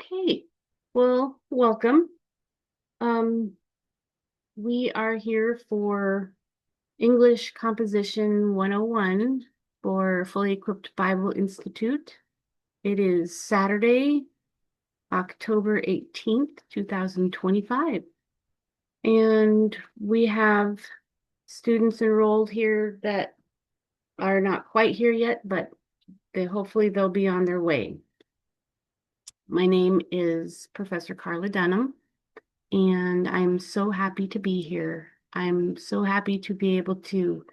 Okay, well, welcome. Um, we are here for English Composition 101 for Fully Equipped Bible Institute. It is Saturday, October 18th, 2025. And we have students enrolled here that are not quite here yet, but hopefully they'll be on their way. My name is Professor Carla Dunham. And I'm so happy to be here. I'm so happy to be able to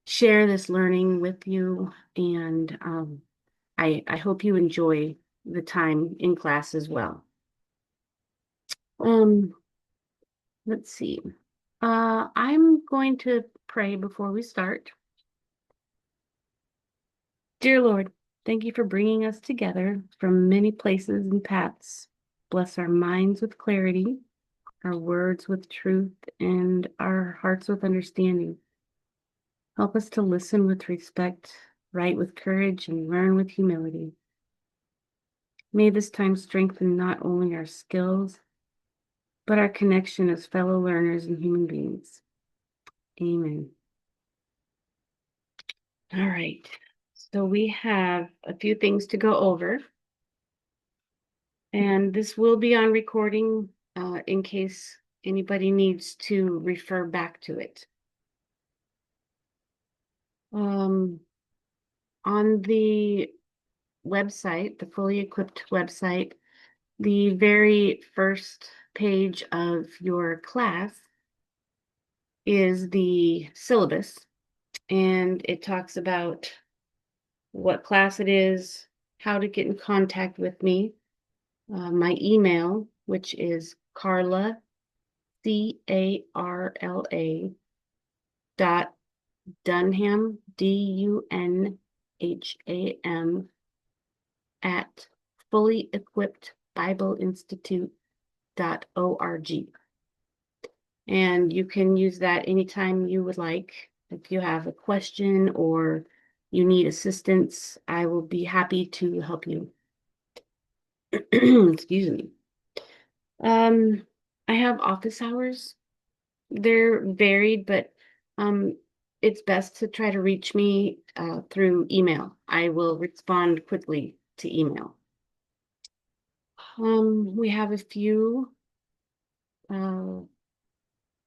share this learning with you, and I hope you enjoy the time in class as well. Um, let's see. I'm going to pray before we start. Dear Lord, thank you for bringing us together from many places and paths. Bless our minds with clarity, our words with truth, and our hearts with understanding. Help us to listen with respect, write with courage, and learn with humility. May this time strengthen not only our skills, but our connection as fellow learners and human beings. Amen. All right. So we have a few things to go over, and this will be on recording in case anybody needs to refer back to it. On the website, the Fully Equipped website, the very first page of your class is the syllabus, and it talks about what class it is, how to get in contact with me, my email, which is Carla, CARLA dot Dunham, DUNHAM at Fully Equipped Bible Institute.org. And you can use that anytime you would like. If you have a question or you need assistance, I will be happy to help you. Excuse me. I have office hours. They're varied, but um, it's best to try to reach me through email. I will respond quickly to email. We have a few uh,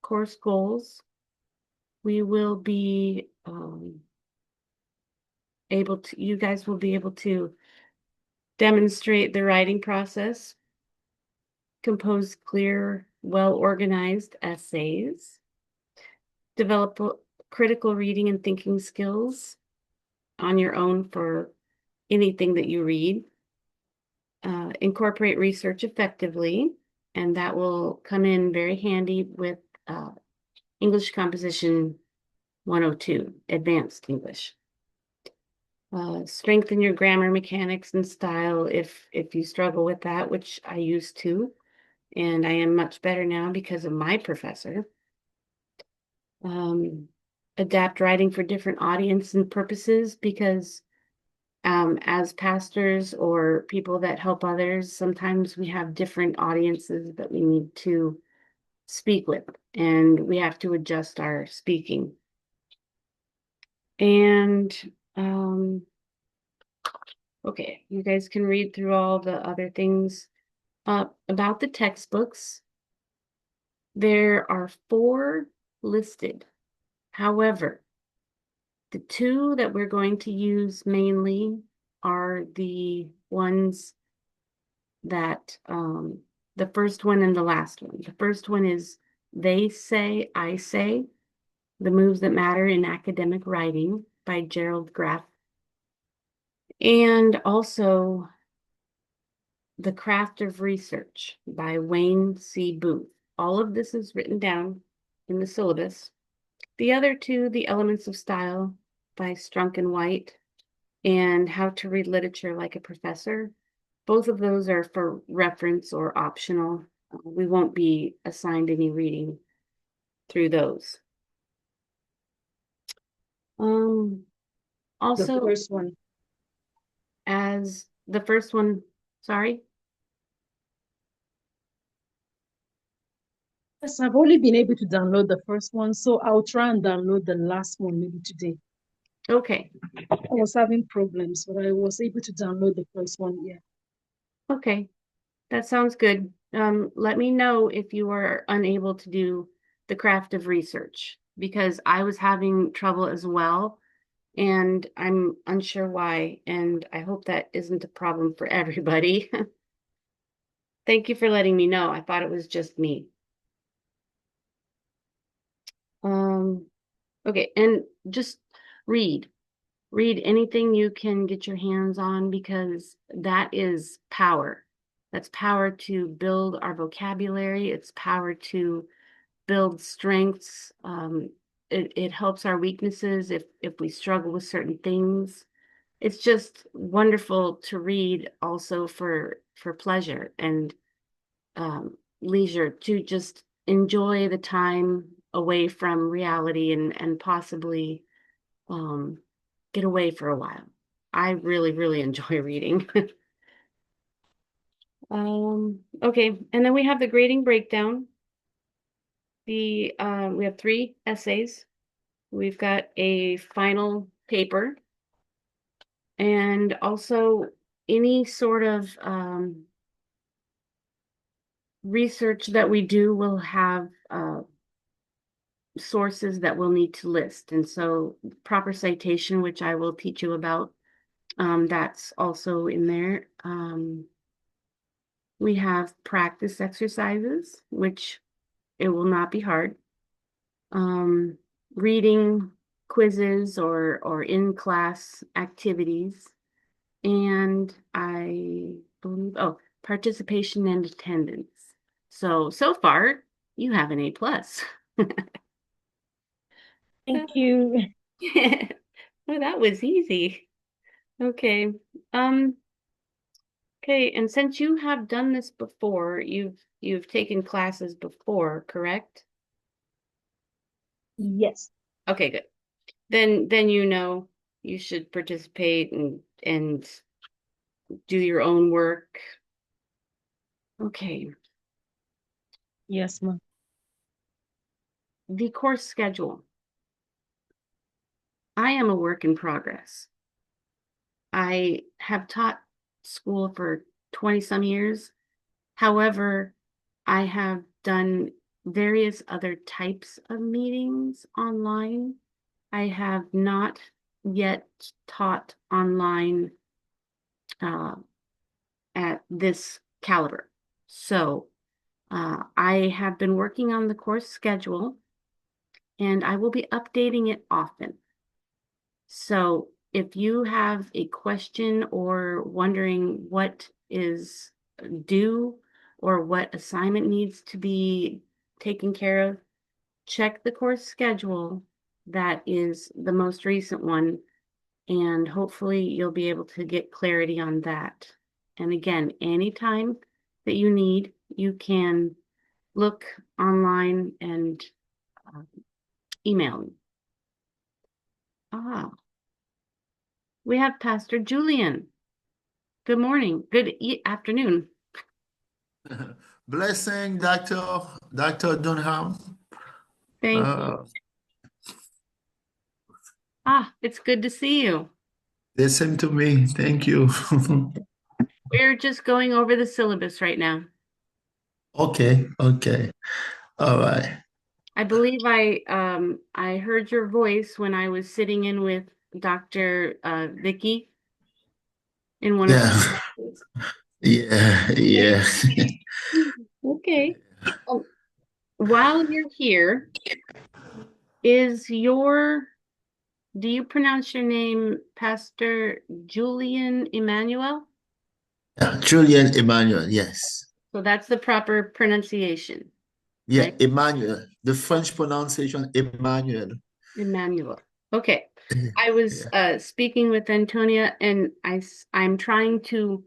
course goals. We will be you guys will be able to demonstrate the writing process, compose clear, well-organized essays, develop critical reading and thinking skills on your own for anything that you read, incorporate research effectively, and that will come in very handy with English Composition 102, Advanced English. Strengthen your grammar, mechanics, and style if you struggle with that, which I used to, and I am much better now because of my professor. Adapt writing for different audience and purposes because as pastors or people that help others, sometimes we have different audiences that we need to speak with, and we have to adjust our speaking. And okay, you guys can read through all the other things about the textbooks. There are 4 listed. However, the 2 that we're going to use mainly are the ones that the first one and the last one. The first one is They Say, I Say, The Moves That Matter in Academic Writing by Gerald Graff. And also The Craft of Research by Wayne C. Booth. All of this is written down in the syllabus. The other 2, The Elements of Style by Strunk and White, and How to Read Literature Like a Professor. Both of those are for reference or optional. We won't be assigned any reading through those. The Also, first one. as the first one, sorry. Yes, I've only been able to download the first one, so I'll try and download the last one maybe today. Okay. I was having problems, but I was able to download the first one. Yeah. Okay. That sounds good. Let me know if you are unable to do the craft of research because I was having trouble as well, and I'm unsure why, and I hope that isn't a problem for everybody. Thank you for letting me know. I thought it was just me. Um, okay, and just read. Read anything you can get your hands on because that is power. That's power to build our vocabulary. It's power to build strengths. It helps our weaknesses if we struggle with certain things. It's just wonderful to read also for pleasure and leisure to just enjoy the time away from reality and possibly um, get away for a while. I really, really enjoy reading. Okay, and then we have the grading breakdown. We have three essays. We've got a final paper and also any sort of research that we do will have sources that we'll need to list. And so proper citation, which I will teach you about, that's also in there. We have practice exercises, which it will not be hard. Um, Reading quizzes or in-class activities. And I believe, oh, participation and attendance. So far, you have an A plus. Thank you. Well, that was easy. Okay. Um, okay, and since you have done this before, you've taken classes before, correct? Yes. Okay, good. Then you know you should participate and do your own work. Okay. Yes, ma'am. The course schedule. I am a work in progress. I have taught school for 20 some years. However, I have done various other types of meetings online. I have not yet taught online uh, at this caliber. So I have been working on the course schedule and I will be updating it often. So if you have a question or wondering what is due or what assignment needs to be taken care of, check the course schedule. That is the most recent one, and hopefully you'll be able to get clarity on that. And again, anytime that you need, you can look online and uh, email me. Ah, we have Pastor Julian. Good morning. Good afternoon. Blessing, Dr. Dunham. Thank you. Uh, It's good to see you. Listen to me. Thank you. We're just going over the syllabus right now. Okay, okay. All right. I believe I heard your voice when I was sitting in with Dr. Vicky in one of her Yeah, classes. yeah, Okay. yeah. Okay. Um, while you're here, is your do you pronounce your name Pastor Julian Emmanuel? Yeah, Julian Emmanuel, yes. So that's the proper pronunciation, Yeah, right? Emmanuel. The French pronunciation, Emmanuel. Emmanuel. Okay. I was Yeah. speaking with Antonia and I'm trying to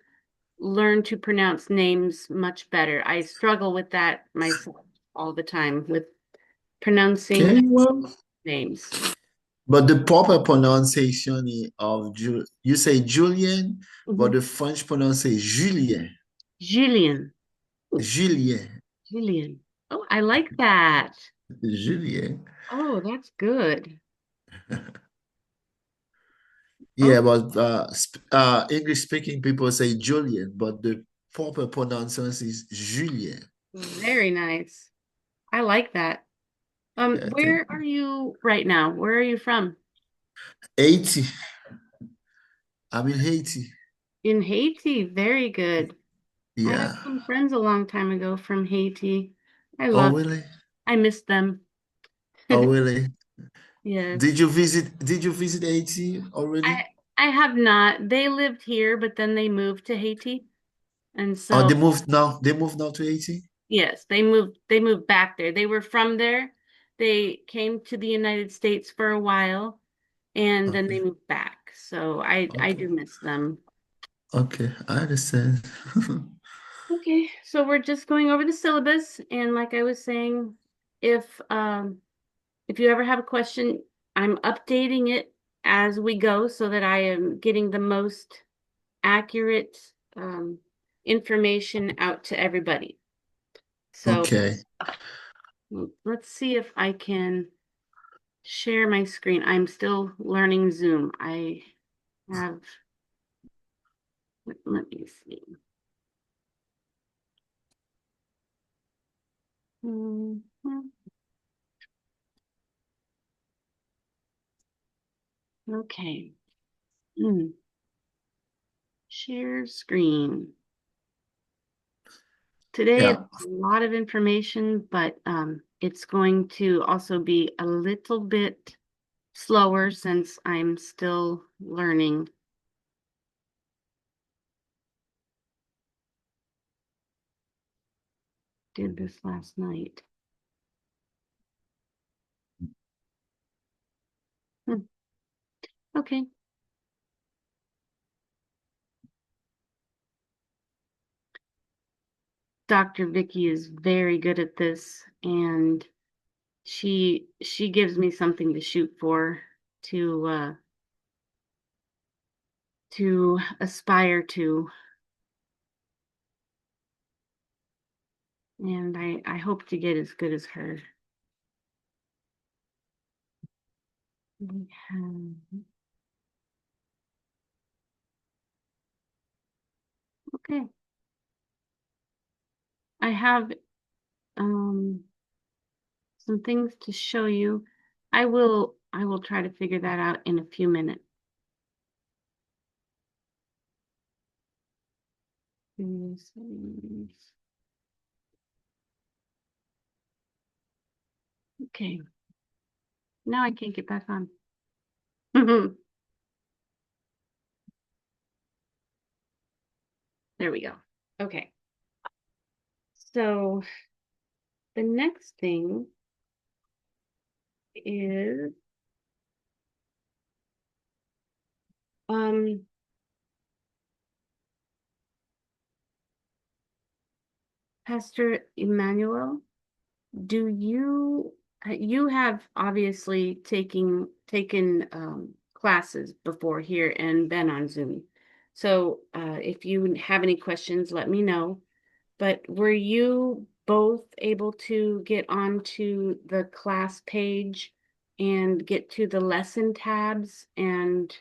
learn to pronounce names much better. I struggle with that myself all the time with pronouncing Okay, well, names. but the proper pronunciation of you say Julian, but Mhm. the French pronounce Julien. Julien. Ooh, Julien. Julien. Oh, I like that. Julien. Oh, that's good. Oh, Yeah, but English speaking people say Julian, but the proper pronunciation is Julien. very nice. I like that. Yeah, thank Where you. are you right now? Where are you from? Haiti. I'm in Haiti. In Haiti. Very good. I have Yeah. some friends a long time ago from Haiti. I Oh, love, really? I miss them. Oh, really? Yes. Did you visit Haiti already? I I have not. They lived here, but then they moved to Haiti. And Oh, so, they moved now to Haiti? yes, they moved back there. They were from there. They came to the United States for a while and then they Okay. moved back. So I Okay. do miss them. Okay. I understand. Okay, so we're just going over the syllabus, and like I was saying, if um if you ever have a question, I'm updating it as we go so that I am getting the most accurate um information out to everybody. So Okay. let's see if I can share my screen. I'm still learning Zoom. I have, let me see. Mhm. Okay. Mm. Share screen. Today is Yeah. a lot of information, but it's going to also be a little bit slower since I'm still learning. Did this last night. Hmm. Okay. Dr. Vicky is very good at this, and she gives me something to shoot for to aspire to, and I hope to get as good as her. We have, okay. I have um some things to show you. I will try to figure that out in a few minutes. Okay, now I can't get back on. There we go. Okay, so the next thing is um Pastor Emmanuel, do you have obviously taken classes before here and been on Zoom. So if you have any questions, let me know. But were you both able to get onto the class page and get to the lesson tabs and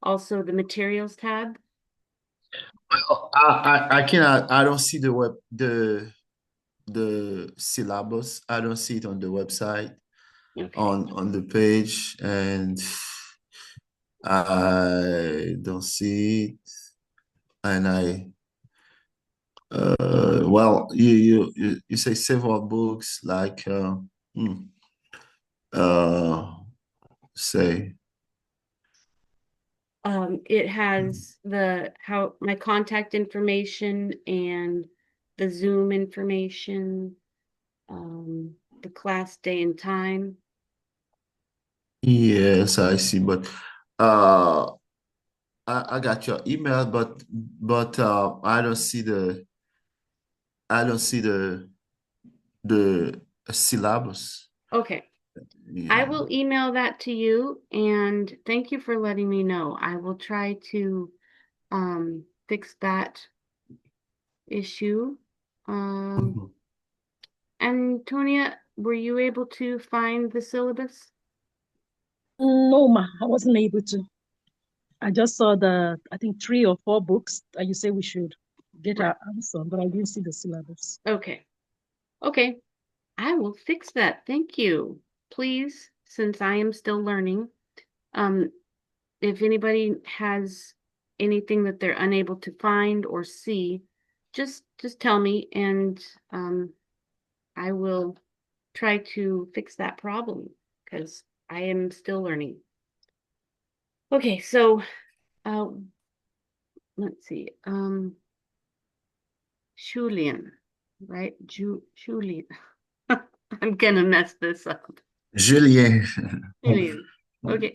also the materials tab? I cannot I don't see the syllabus. I don't see it on the website Okay. on the page, and I don't see it. And well, you say several books like hmm, uh say It has the how my contact information and the Zoom information, the class day and time. yes, I see, but uh I got your email, but I don't see the syllabus. Okay. I Yeah. will email that to you and thank you for letting me know. I will try to fix that issue. Um, Mhm. Antonia, were you able to find the syllabus? No, ma, I wasn't able to. I just saw I think 3 or 4 books that you say we should get Right. our hands on, but I didn't see the syllabus. Okay. Okay. I will fix that. Thank you. Please, since I am still learning, um, if anybody has anything that they're unable to find or see, just tell me and I will try to fix that problem because I am still learning. Okay, so uh, let's see. Julian, right? Julian. I'm gonna mess this up. Julien. Julian. Okay.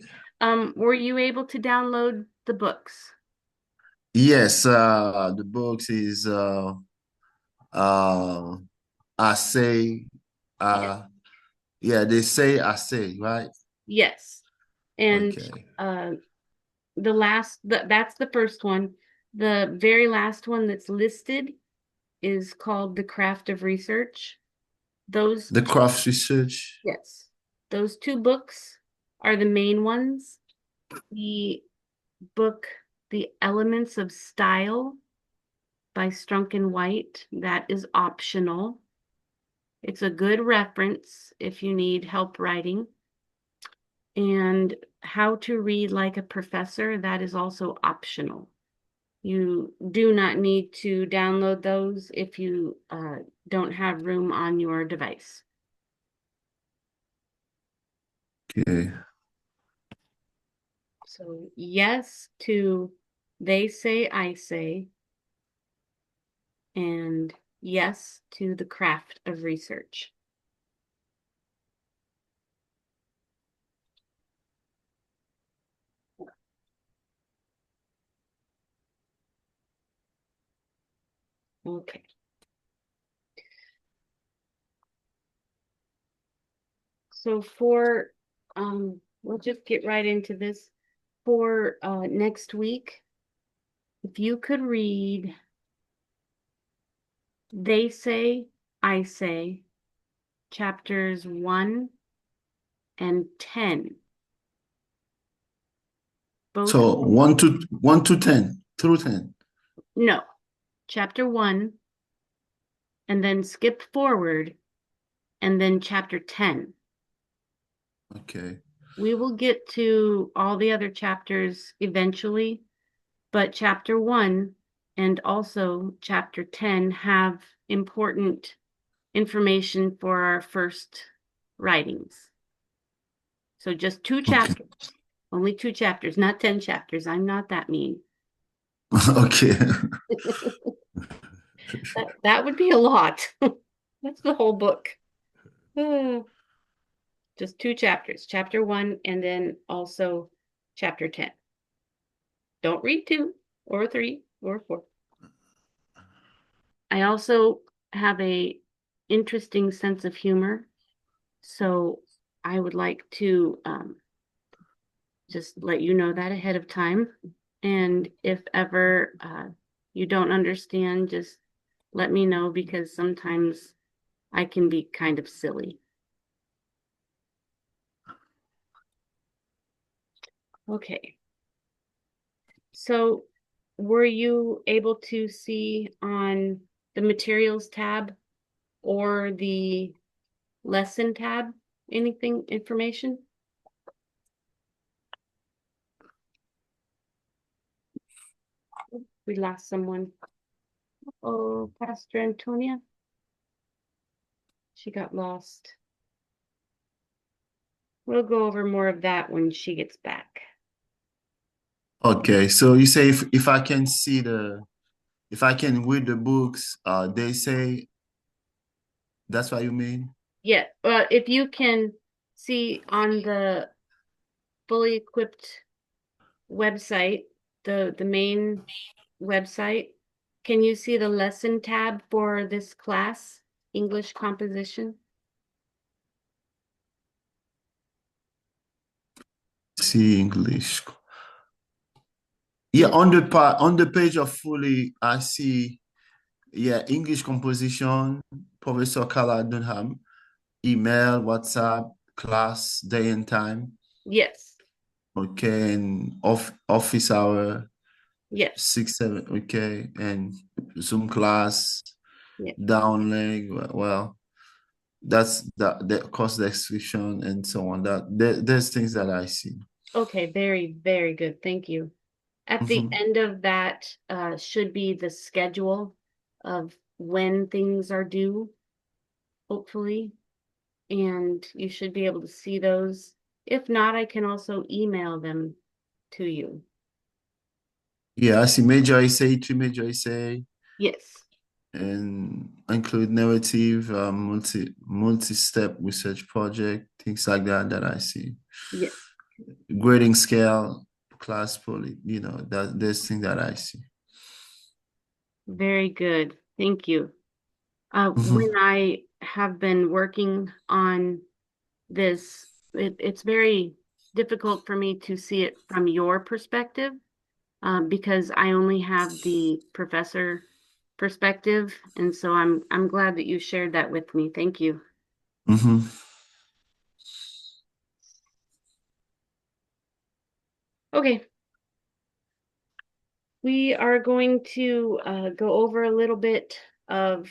Were you able to download the books? Yes, the books is uh I say Yes. yeah, they say I say, right? Yes. And Okay. uh that's the first one. The very last one that's listed is called The Craft of Research. Those The two, craft research. yes. Those two books are the main ones. The book The Elements of Style by Strunk and White, that is optional. It's a good reference if you need help writing. And How to Read Like a Professor, that is also optional. You do not need to download those if you don't have room on your device. Okay. So yes to They Say, I Say, and yes to The Craft of Research. Okay. So we'll just get right into this. For next week, if you could read They Say, I Say, chapters 1 and 10. Both, So 1 to 10 through 10. no, chapter 1, and then skip forward, and then chapter 10. Okay. We will get to all the other chapters eventually, but chapter 1 and also chapter 10 have important information for our first writings. So just two Okay. chapters, only 2 chapters, not 10 chapters. I'm not that mean. Okay. That would be a lot. That's the whole book. Uh, just 2 chapters, chapter 1 and then also chapter 10. Don't read 2 or 3 or 4. I also have a interesting sense of humor, so I would like to just let you know that ahead of time. And if ever you don't understand, just let me know because sometimes I can be kind of silly. Okay. So were you able to see on the materials tab or the lesson tab anything, information? We lost someone. Oh, Pastor Antonia. She got lost. We'll go over more of that when she gets back. Okay. So you say if I can see if I can read the books, they say that's what you mean? Yeah, if you can see on the fully equipped website, the main website, can you see the lesson tab for this class, English composition? See English. Yeah, Yeah. on the page of fully, I see yeah, English composition, Professor Carla Dunham, email, WhatsApp, class, day and time. Yes. Okay, and office hour, Yes. 6, 7, okay, and Zoom class, Yes. downlink, well, that's the cost description and so on. There's things that I see. Okay, very, very good. Thank you. At the Mhm. end of that should be the schedule of when things are due, hopefully, and you should be able to see those. If not, I can also email them to you. Yeah, I see major essay, two major essay, Yes. and include narrative, multi-step research project, things like that I see. Yes. Grading scale, class poly, that there's things that I see. Very good. Thank you. When Mhm. I have been working on this, it's very difficult for me to see it from your perspective, because I only have the professor perspective, and so I'm glad that you shared that with me. Thank you. Mhm. Okay, we are going to go over a little bit of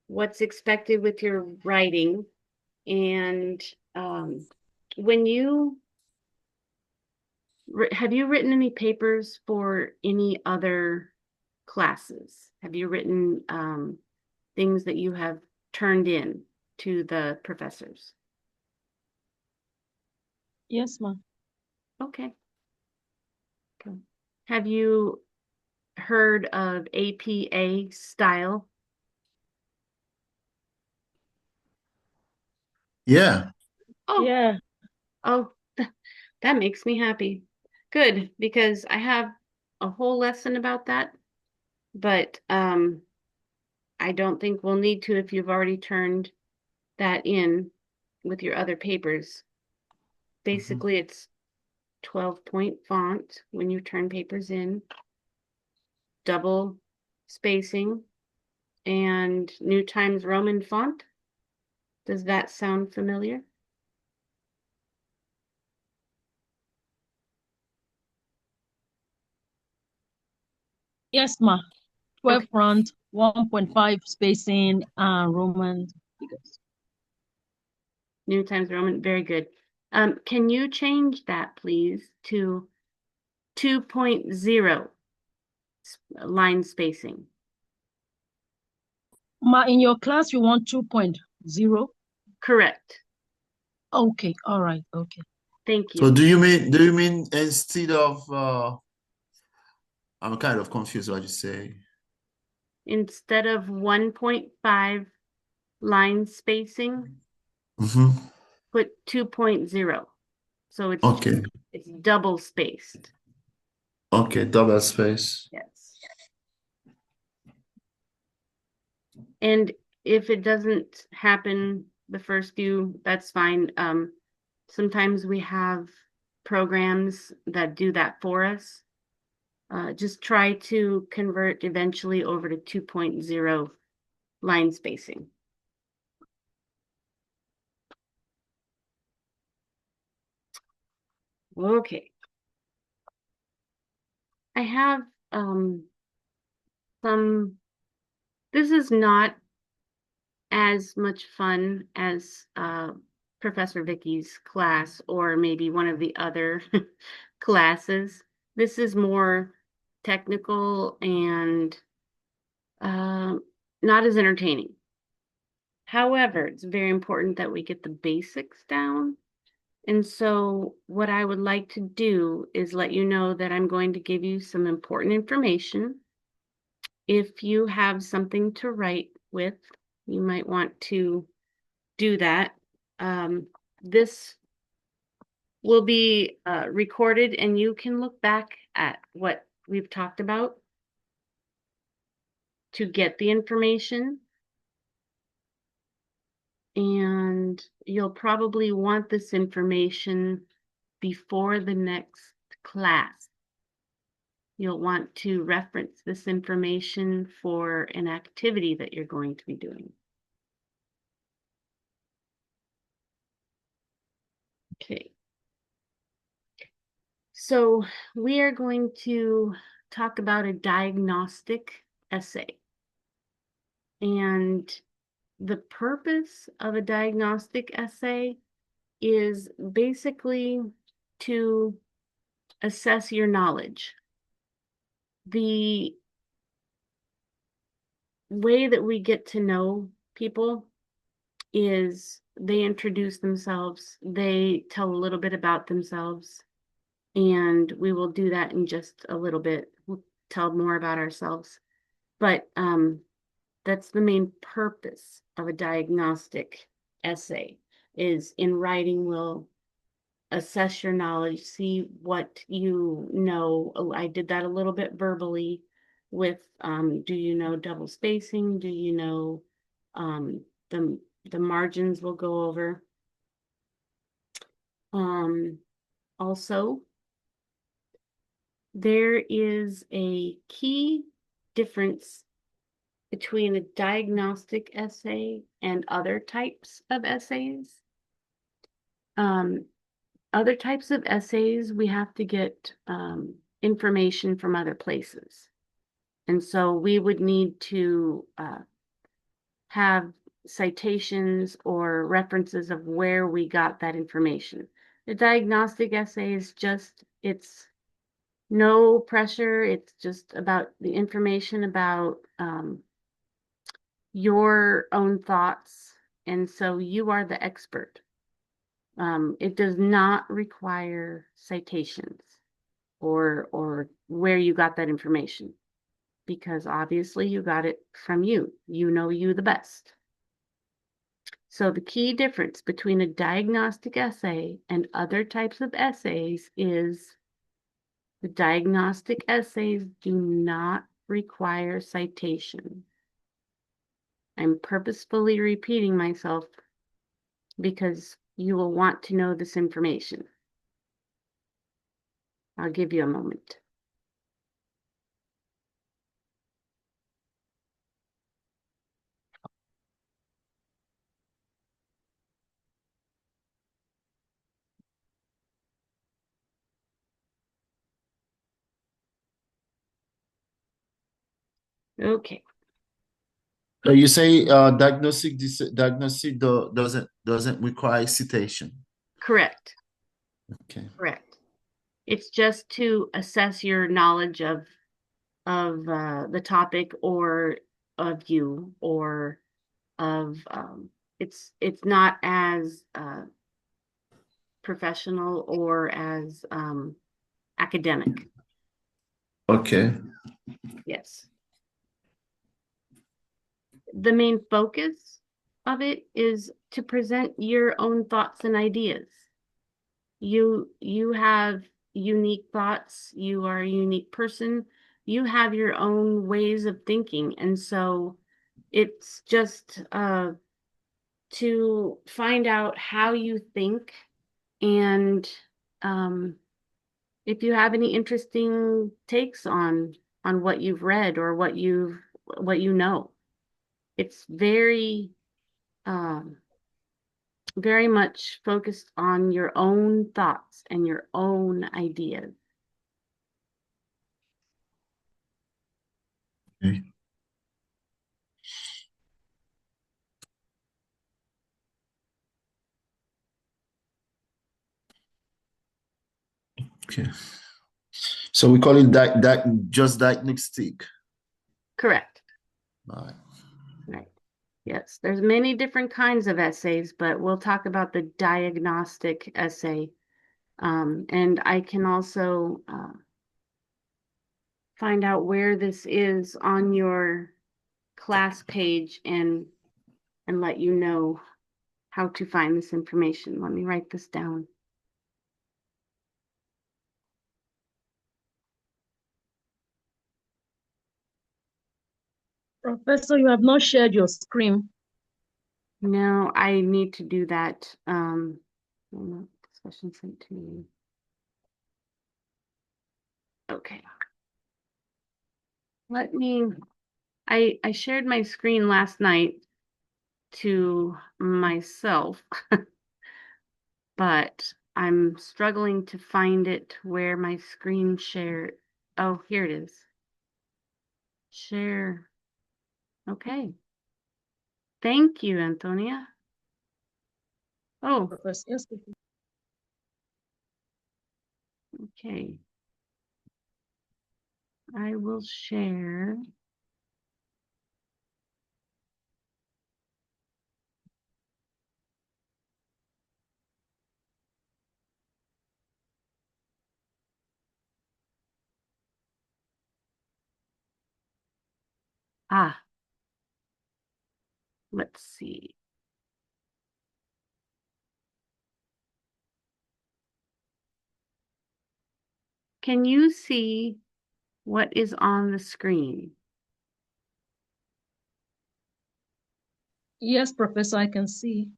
what's expected with your writing, and when you have you written any papers for any other classes? Have you written things that you have turned in to the professors? Yes, ma'am. Okay. Okay. Have you heard of APA style? Yeah. Oh, Yeah. oh, that makes me happy. Good, because I have a whole lesson about that, but I don't think we'll need to if you've already turned that in with your other papers. Mhm. Basically, it's 12-point font when you turn papers in, double spacing, and New Times Roman font. Does that sound familiar? Yes, ma'am. 12 Okay, front, 1.5 spacing, Roman figures. New Times Roman, very good. Can you change that, please, to 2.0 line spacing? Ma, in your class, you want 2.0? Correct. Okay, all right, okay. Thank So you. do you mean instead of I'm kind of confused what you say. Instead of 1.5 line spacing, Mm-hmm. put 2.0. So Okay. it's double spaced. Okay, double space. Yes. And if it doesn't happen the first few, that's fine. Sometimes we have programs that do that for us. Just try to convert eventually over to 2.0 line spacing. Okay. I have some, this is not as much fun as Professor Vicky's class or maybe one of the other classes. This is more technical and uh, not as entertaining. However, it's very important that we get the basics down. And so, what I would like to do is let you know that I'm going to give you some important information. If you have something to write with, you might want to do that. This will be recorded and you can look back at what we've talked about to get the information. And you'll probably want this information before the next class. You'll want to reference this information for an activity that you're going to be doing. Okay. So we are going to talk about a diagnostic essay. And the purpose of a diagnostic essay is basically to assess your knowledge. The way that we get to know people is they introduce themselves, they tell a little bit about themselves, and we will do that in just a little bit. We'll tell more about ourselves. But that's the main purpose of a diagnostic essay, is in writing we'll assess your knowledge, see what you know. Oh, I did that a little bit verbally with do you know double spacing? Do you know the margins we'll go over. Also, there is a key difference between a diagnostic essay and other types of essays. Other types of essays, we have to get information from other places. And so we would need to have citations or references of where we got that information. The diagnostic essay is just, it's no pressure. It's just about the information about your own thoughts. And so you are the expert. It does not require citations or where you got that information, because obviously you got it from you. You know you the best. So the key difference between a diagnostic essay and other types of essays is the diagnostic essays do not require citation. I'm purposefully repeating myself because you will want to know this information. I'll give you a moment. Okay, You say diagnostic doesn't require citation. correct, Okay. correct. It's just to assess your knowledge of the topic or of you or of it's not as professional or as academic. Okay. Yes. The main focus of it is to present your own thoughts and ideas. You have unique thoughts, you are a unique person, you have your own ways of thinking, and so it's just to find out how you think, and if you have any interesting takes on what you've read or what you know. It's um, very much focused on your own thoughts and your own ideas. Okay. Okay. So we call it just diagnostic. Correct. All right. Right. Yes, there's many different kinds of essays, but we'll talk about the diagnostic essay. And I can also find out where this is on your class page and let you know how to find this information. Let me write this down. Professor, you have not shared your screen. No, I need to do that. Discussion sent to me. Okay. let me, I shared my screen last night to myself, but I'm struggling to find it where my screen share. Oh, here it is. Share. Okay. Thank you, Antonia. Oh, Professor. Yes, Professor. okay. I will share. Ah, let's see. Can you see what is on the screen? Yes, Professor, I can see.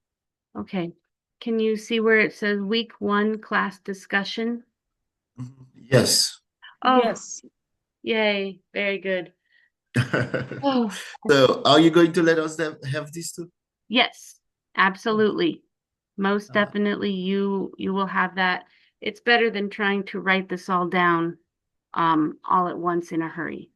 Okay. Can you see where it says week 1 class discussion? Yes. Oh, Yes. yay. Very good. Oh, So, are you going to let us have this too? yes, absolutely. Most Uh, definitely you will have that. It's better than trying to write this all down all at once in a hurry.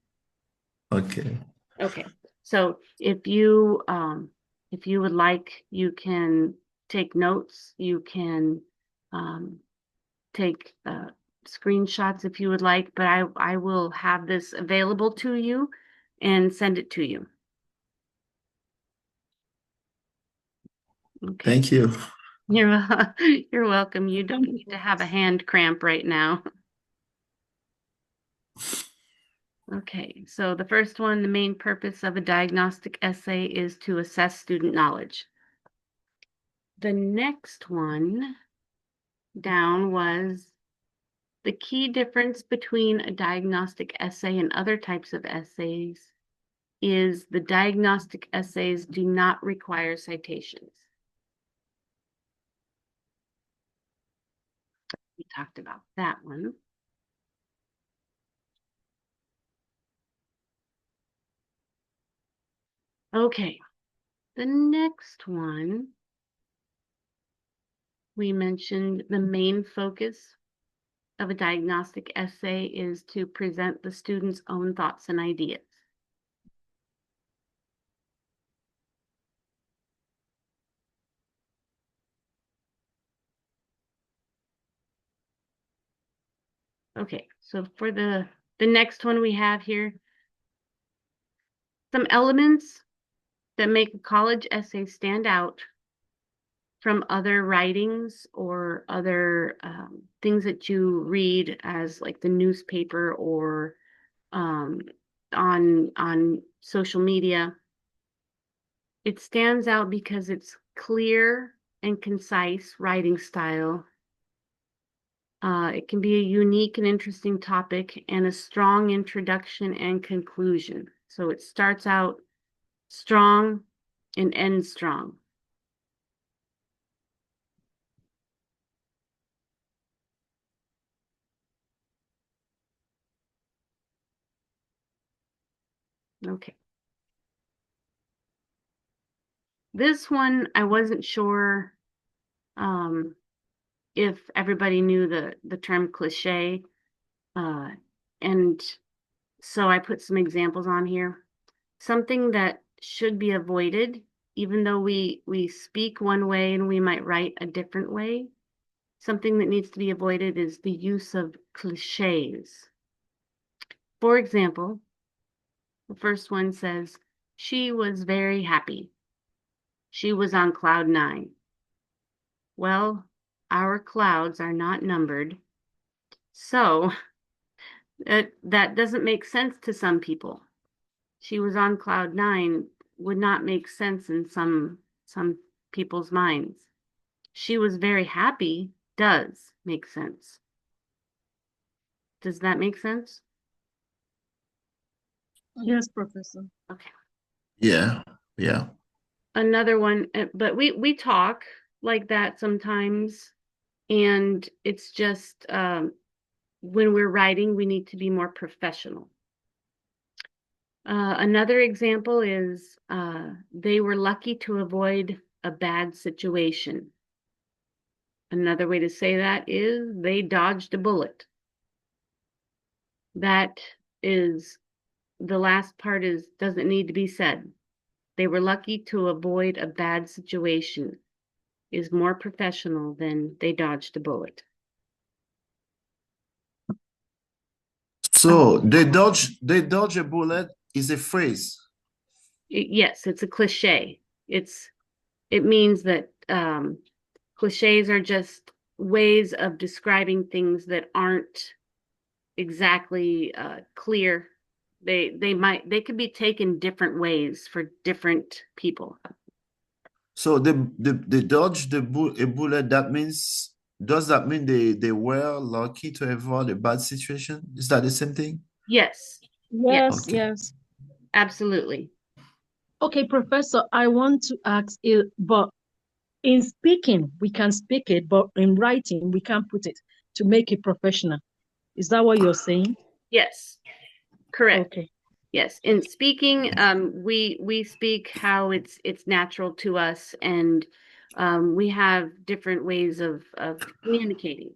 okay. Okay. So if you would like, you can take notes, you can take screenshots if you would like, but I will have this available to you and send it to you. Okay. Thank you. You're welcome. You don't need to have a hand cramp right now. Okay, so the first one, the main purpose of a diagnostic essay is to assess student knowledge. The next one down was the key difference between a diagnostic essay and other types of essays is the diagnostic essays do not require citations. We talked about that one. Okay, the next one, we mentioned the main focus of a diagnostic essay is to present the student's own thoughts and ideas. Okay, so for the next one we have here, some elements that make a college essay stand out from other writings or other things that you read as like the newspaper or um, on social media. It stands out because it's clear and concise writing style. It can be a unique and interesting topic and a strong introduction and conclusion. So it starts out strong and ends strong. Okay. This one, I wasn't sure um, if everybody knew the term cliche. Uh, and so I put some examples on here. Something that should be avoided, even though we speak one way and we might write a different way. Something that needs to be avoided is the use of cliches. For example, the first one says, she was very happy. She was on cloud 9. Well, our clouds are not numbered, so that doesn't make sense to some people. She was on cloud 9 would not make sense in some people's minds. She was very happy does make sense. Does that make sense? Yes, Professor. Okay. Yeah. Yeah. Another one, but we talk like that sometimes, and it's just when we're writing, we need to be more professional. Another example is they were lucky to avoid a bad situation. Another way to say that is they dodged a bullet. That is the last part is doesn't need to be said. They were lucky to avoid a bad situation is more professional than they dodged a bullet. So they dodge a bullet is a phrase. Yes, it's a cliche. It means that cliches are just ways of describing things that aren't exactly clear. They could be taken different ways for different people. So they dodged a bullet. Does that mean they were lucky to avoid a bad situation? Is that the same thing? Yes, Yes, yes, Okay. yes. absolutely. Okay, Professor, I want to ask you, but in speaking, we can speak it, but in writing, we can't put it to make it professional. Is that what you're saying? Yes, correct. Okay. Yes, in speaking, we speak how it's natural to us, and we have different ways of communicating.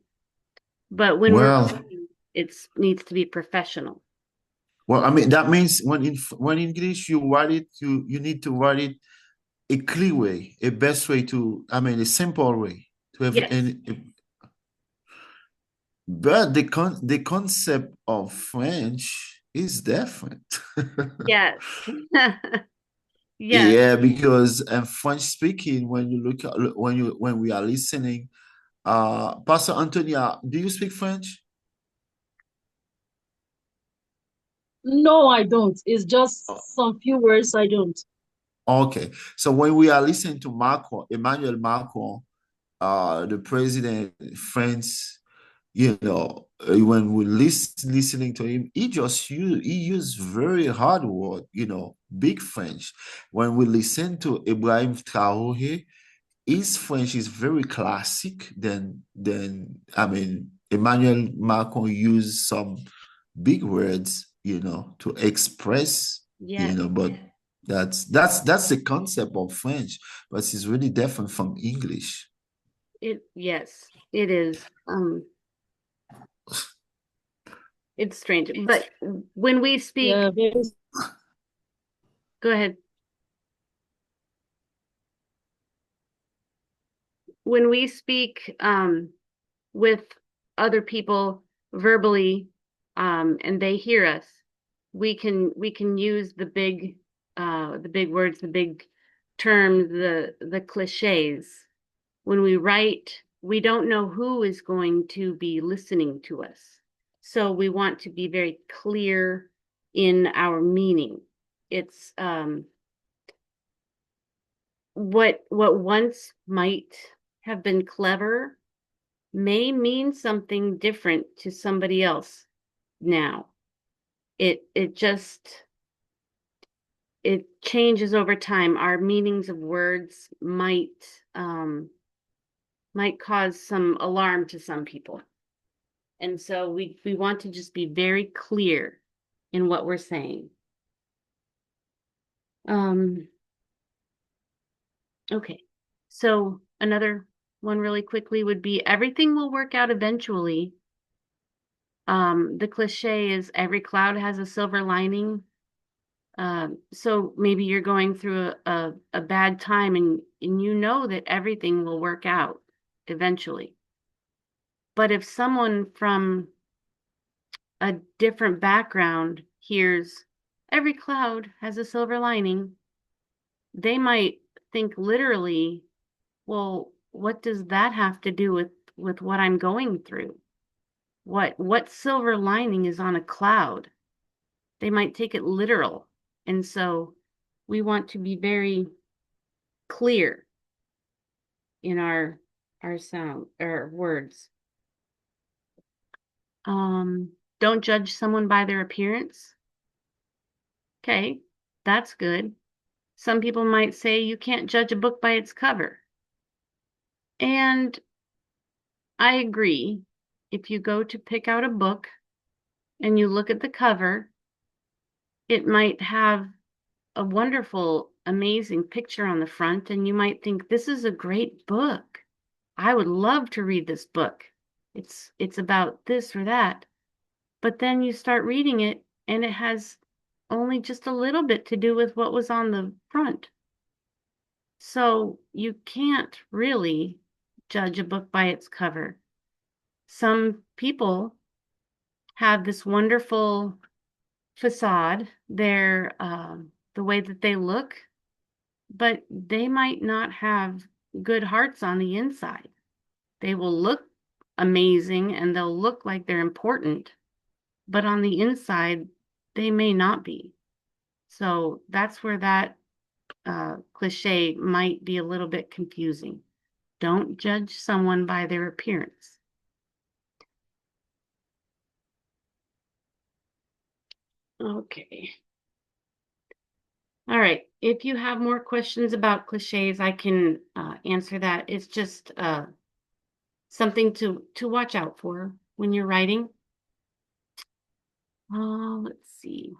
But when we're Well, writing, it needs to be professional. I mean that means when English you write it, you need to write it a clear way, a best way to, I mean, a simple way to have Yes, but the concept of French is different. yes, yes. Yeah, because French speaking, when you look at when we are listening, Pastor Antonia, do you speak French? No, I don't. It's just some few words I don't. Okay, so when we are listening to Macron, Emmanuel Macron, the president of France, when we listening to him, he used very hard word, big French. When we listen to Ibrahim Traoré, his French is very classic. Then I mean Emmanuel Macron used some big words, to express, Yes, but that's the concept of French, but it's really different from English. yes, it is. It's strange. But when we speak, Yeah, very. go ahead. When we speak with other people verbally, and they hear us, we can use the big words, the big terms, the cliches. When we write, we don't know who is going to be listening to us. So we want to be very clear in our meaning. It's what once might have been clever may mean something different to somebody else now. It just it changes over time. Our meanings of words might cause some alarm to some people. And so we want to just be very clear in what we're saying. Um, okay. So another one really quickly would be everything will work out eventually. The cliche is every cloud has a silver lining. So maybe you're going through a bad time and you know that everything will work out eventually. But if someone from a different background hears every cloud has a silver lining, they might think literally, well, what does that have to do with what I'm going through? What silver lining is on a cloud? They might take it literal. And so we want to be very clear in our sound or words. Don't judge someone by their appearance. Okay, that's good. Some people might say you can't judge a book by its cover. And I agree. If you go to pick out a book and you look at the cover, it might have a wonderful, amazing picture on the front, and you might think, this is a great book. I would love to read this book. It's about this or that. But then you start reading it, and it has only just a little bit to do with what was on the front. So you can't really judge a book by its cover. Some people have this wonderful facade, the way that they look, but they might not have good hearts on the inside. They will look amazing and they'll look like they're important, but on the inside, they may not be. So that's where that cliche might be a little bit confusing. Don't judge someone by their appearance. Okay. All right. If you have more questions about cliches, I can answer that. It's just something to watch out for when you're writing. Let's see.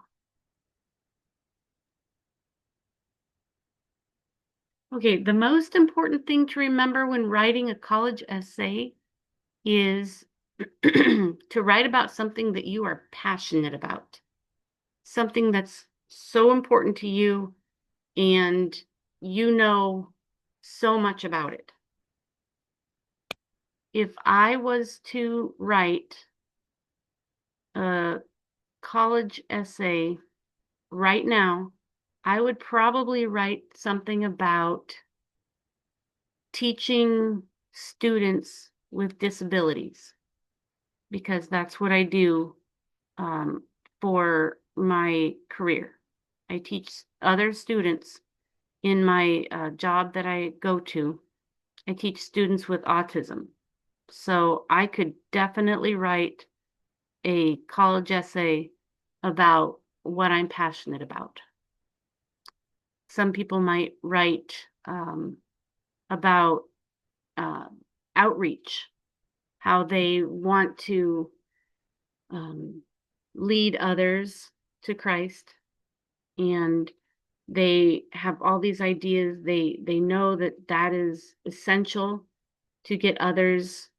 Okay, the most important thing to remember when writing a college essay is to write about something that you are passionate about, something that's so important to you and you know so much about it. If I was to write a college essay right now, I would probably write something about teaching students with disabilities, because that's what I do for my career. I teach other students in my job that I go to. I teach students with autism. So I could definitely write a college essay about what I'm passionate about. Some people might write about outreach, how they want to lead others to Christ, and they have all these ideas. They know that that is essential to get others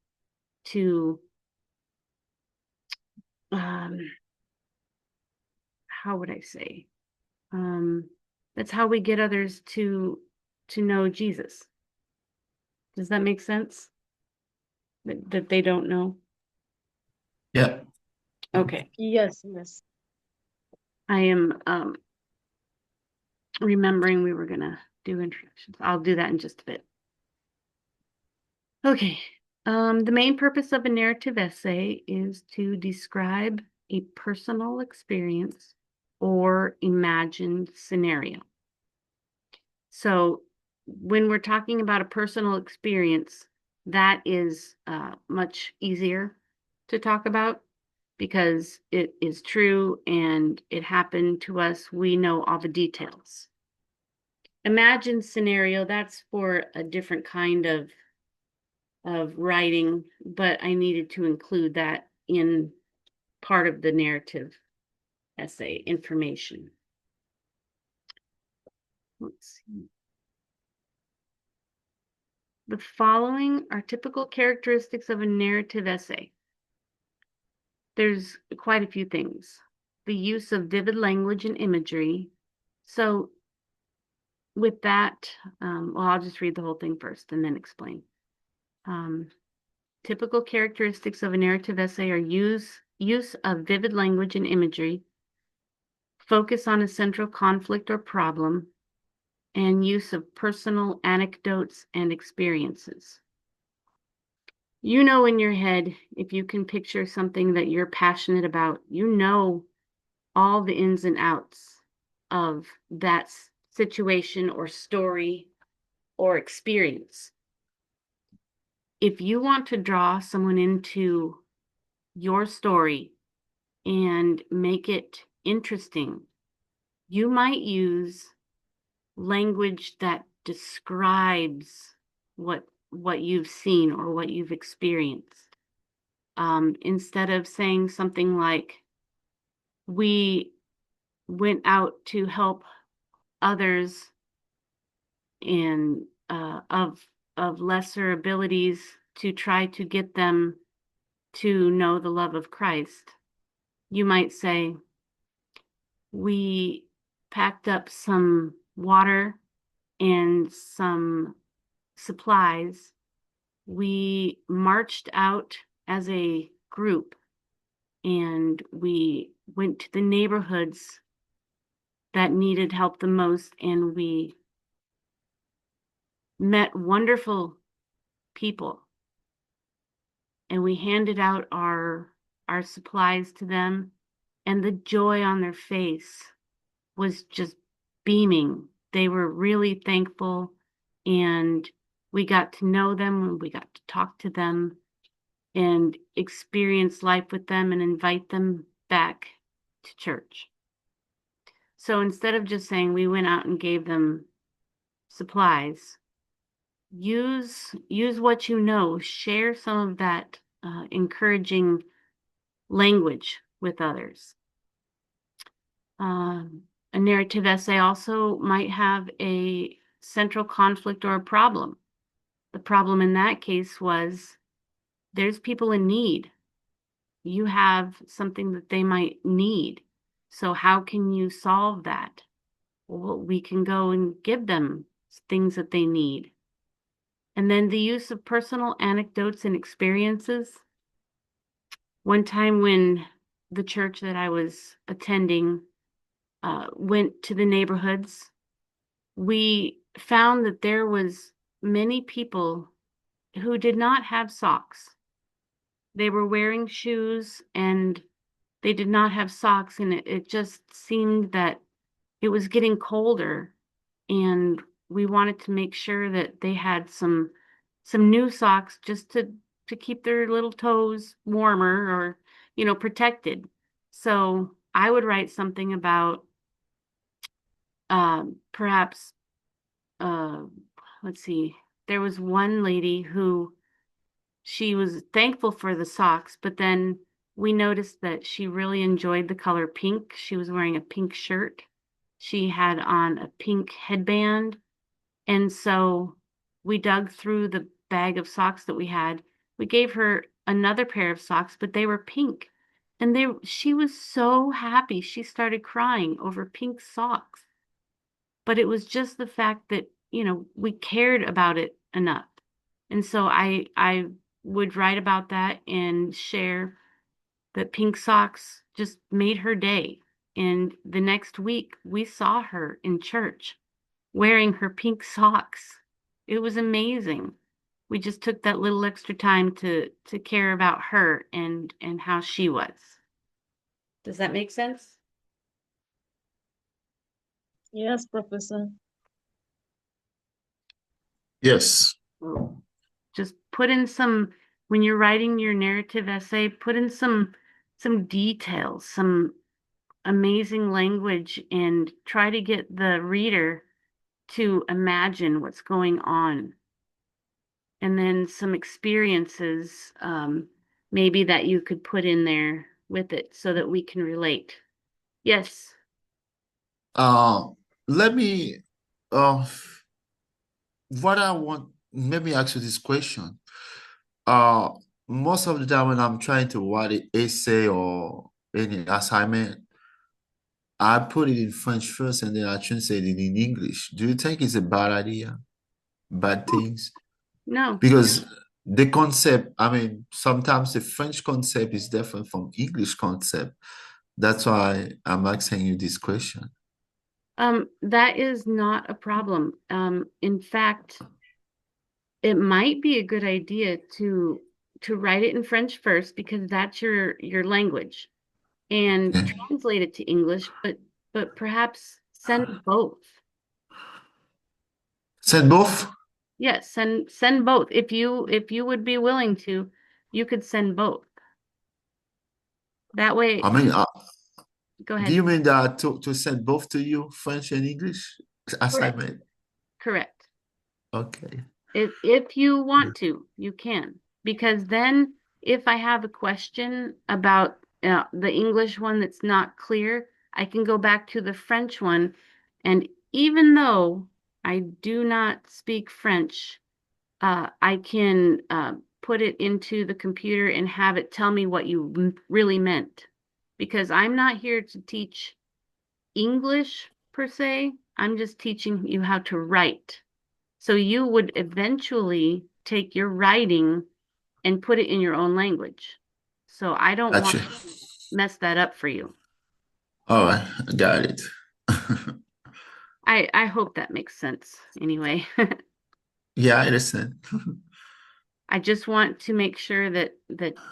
to how would I say? That's how we get others to know Jesus. Does that make sense? That they don't know? Yeah. Okay. Yes, yes. I am remembering we were gonna do introductions. I'll do that in just a bit. Okay. The main purpose of a narrative essay is to describe a personal experience or imagined scenario. So when we're talking about a personal experience, that is much easier to talk about because it is true and it happened to us. We know all the details. Imagined scenario, that's for a different kind of writing, but I needed to include that in part of the narrative essay information. Let's see. The following are typical characteristics of a narrative essay. There's quite a few things. The use of vivid language and imagery. So with that, well, I'll just read the whole thing first and then explain. Typical characteristics of a narrative essay are use of vivid language and imagery, focus on a central conflict or problem, and use of personal anecdotes and experiences. You know in your head, if you can picture something that you're passionate about, you know all the ins and outs of that situation or story or experience. If you want to draw someone into your story and make it interesting, you might use language that describes what you've seen or what you've experienced. Instead of saying something like, we went out to help others and of lesser abilities to try to get them to know the love of Christ. You might say, we packed up some water and some supplies. We marched out as a group and we went to the neighborhoods that needed help the most, and we met wonderful people, and we handed out our supplies to them, and the joy on their face was just beaming. They were really thankful, and we got to know them, and we got to talk to them and experience life with them and invite them back to church. So instead of just saying we went out and gave them supplies, use what you know, share some of that encouraging language with others. A narrative essay also might have a central conflict or a problem. The problem in that case was there's people in need. You have something that they might need. So how can you solve that? Well, we can go and give them things that they need. And then the use of personal anecdotes and experiences. One time when the church that I was attending went to the neighborhoods, we found that there was many people who did not have socks. They were wearing shoes and they did not have socks, and it just seemed that it was getting colder, and we wanted to make sure that they had some new socks just to keep their little toes warmer or protected. So I would write something about perhaps uh, let's see, there was one lady who she was thankful for the socks, but then we noticed that she really enjoyed the color pink. She was wearing a pink shirt. She had on a pink headband. And so we dug through the bag of socks that we had. We gave her another pair of socks, but they were pink. And she was so happy. She started crying over pink socks. But it was just the fact that, we cared about it enough. And so I would write about that and share that pink socks just made her day. And the next week we saw her in church wearing her pink socks. It was amazing. We just took that little extra time to care about her and how she was. Does that make sense? Yes, Professor. Yes. Just put in when you're writing your narrative essay, put in some details, some amazing language, and try to get the reader to imagine what's going on. And then some experiences, maybe that you could put in there with it so that we can relate. Yes. Uh, let me, uh, what I want, let me ask you this question. Uh, Most of the time when I'm trying to write an essay or any assignment, I put it in French first and then I translate it in English. Do you think it's a bad idea? Bad things? No. Because the concept, I mean, sometimes the French concept is different from English concept. That's why I'm asking you this question. That is not a problem. In fact, it might be a good idea to write it in French first because that's your language, and Okay. translate it to English, but perhaps send both. Send both? Yes, send both. If you would be willing to, you could send both. That way, I mean, go do ahead. you mean that to send both to you, French and English Correct. assignment? Correct. Okay. If you want to, you can. Because then if I have a question about the English one that's not clear, I can go back to the French one, and even though I do not speak French, I can put it into the computer and have it tell me what you really meant. Because I'm not here to teach English per se. I'm just teaching you how to write. So you would eventually take your writing and put it in your own language. So I don't want Gotcha. to mess that up for you. All right, I got it. I hope that makes sense anyway. Yeah, I understand. I just want to make sure that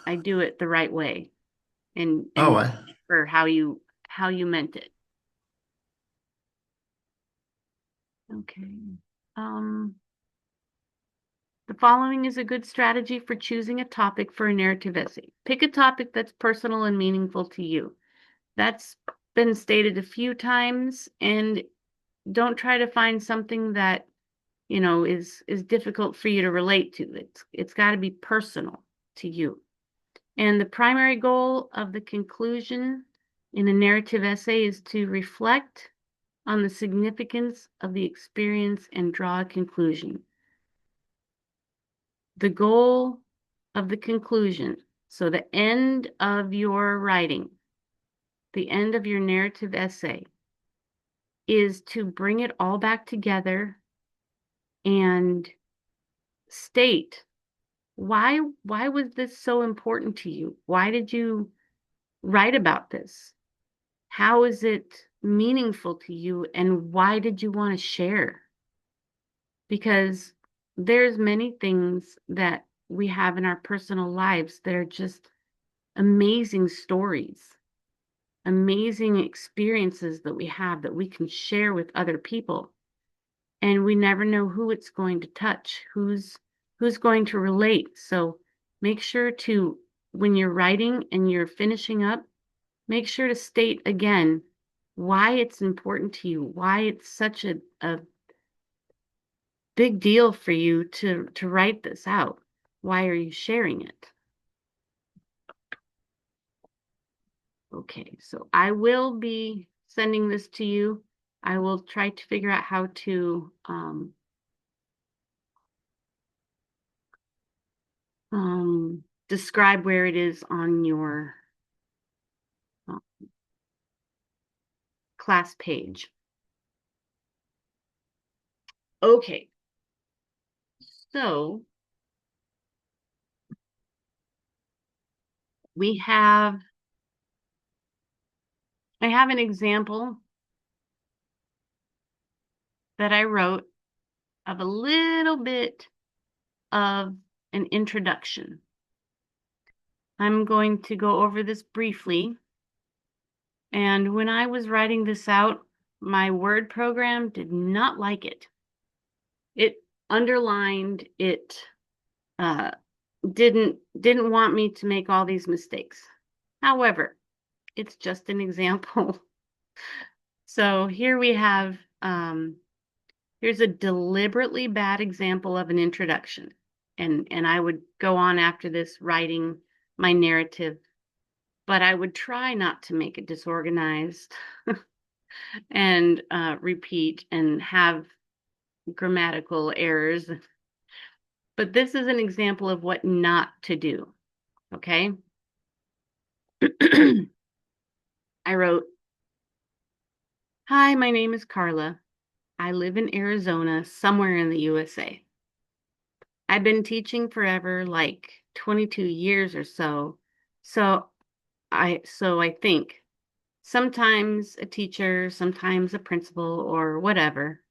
I do it the right way All and right. for how you meant it. Okay. Um, the following is a good strategy for choosing a topic for a narrative essay. Pick a topic that's personal and meaningful to you. That's been stated a few times, and don't try to find something that, is difficult for you to relate to. It's got to be personal to you. And the primary goal of the conclusion in a narrative essay is to reflect on the significance of the experience and draw a conclusion. The goal of the conclusion, so the end of your writing, the end of your narrative essay, is to bring it all back together and state why was this so important to you? Why did you write about this? How is it meaningful to you, and why did you want to share? Because there's many things that we have in our personal lives that are just amazing stories, amazing experiences that we have that we can share with other people. And we never know who it's going to touch, who's going to relate. So make sure to, when you're writing and you're finishing up, make sure to state again why it's important to you, why it's such a big deal for you to write this out. Why are you sharing it? Okay, so I will be sending this to you. I will try to figure out how to describe where it is on your uh, class page. Okay, so I have an example that I wrote of a little bit of an introduction. I'm going to go over this briefly. And when I was writing this out, my Word program did not like it. It underlined, it uh, didn't want me to make all these mistakes. However, it's just an example. So here we have, here's a deliberately bad example of an introduction. And I would go on after this writing my narrative, but I would try not to make it disorganized and repeat and have grammatical errors. But this is an example of what not to do. Okay. I wrote, "Hi, my name is Carla. I live in Arizona, somewhere in the USA. I've been teaching forever, like 22 years or so. So I think sometimes a teacher, sometimes a principal or whatever.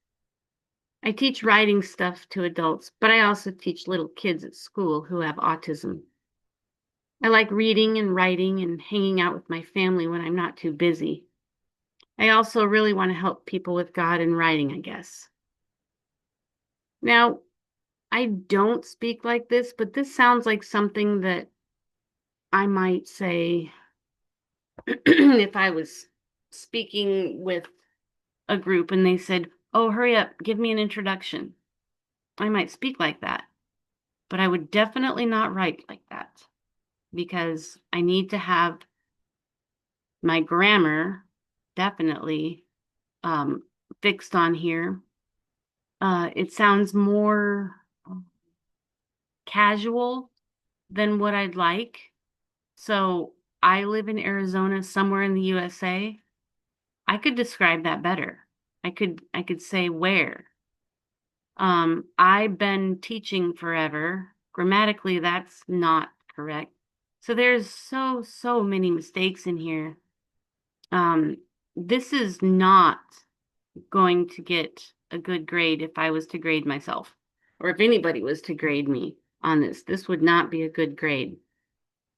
I teach writing stuff to adults, but I also teach little kids at school who have autism. I like reading and writing and hanging out with my family when I'm not too busy. I also really want to help people with God and writing, I guess. Now, I don't speak like this, but this sounds like something that I might say if I was speaking with a group and they said, "Oh, hurry up, give me an introduction." I might speak like that, but I would definitely not write like that because I need to have my grammar definitely fixed on here. It sounds more casual than what I'd like. So I live in Arizona, somewhere in the USA. I could describe that better. I could say where. I've been teaching forever. Grammatically, that's not correct. So there's so many mistakes in here. This is not going to get a good grade if I was to grade myself, or if anybody was to grade me on this. This would not be a good grade.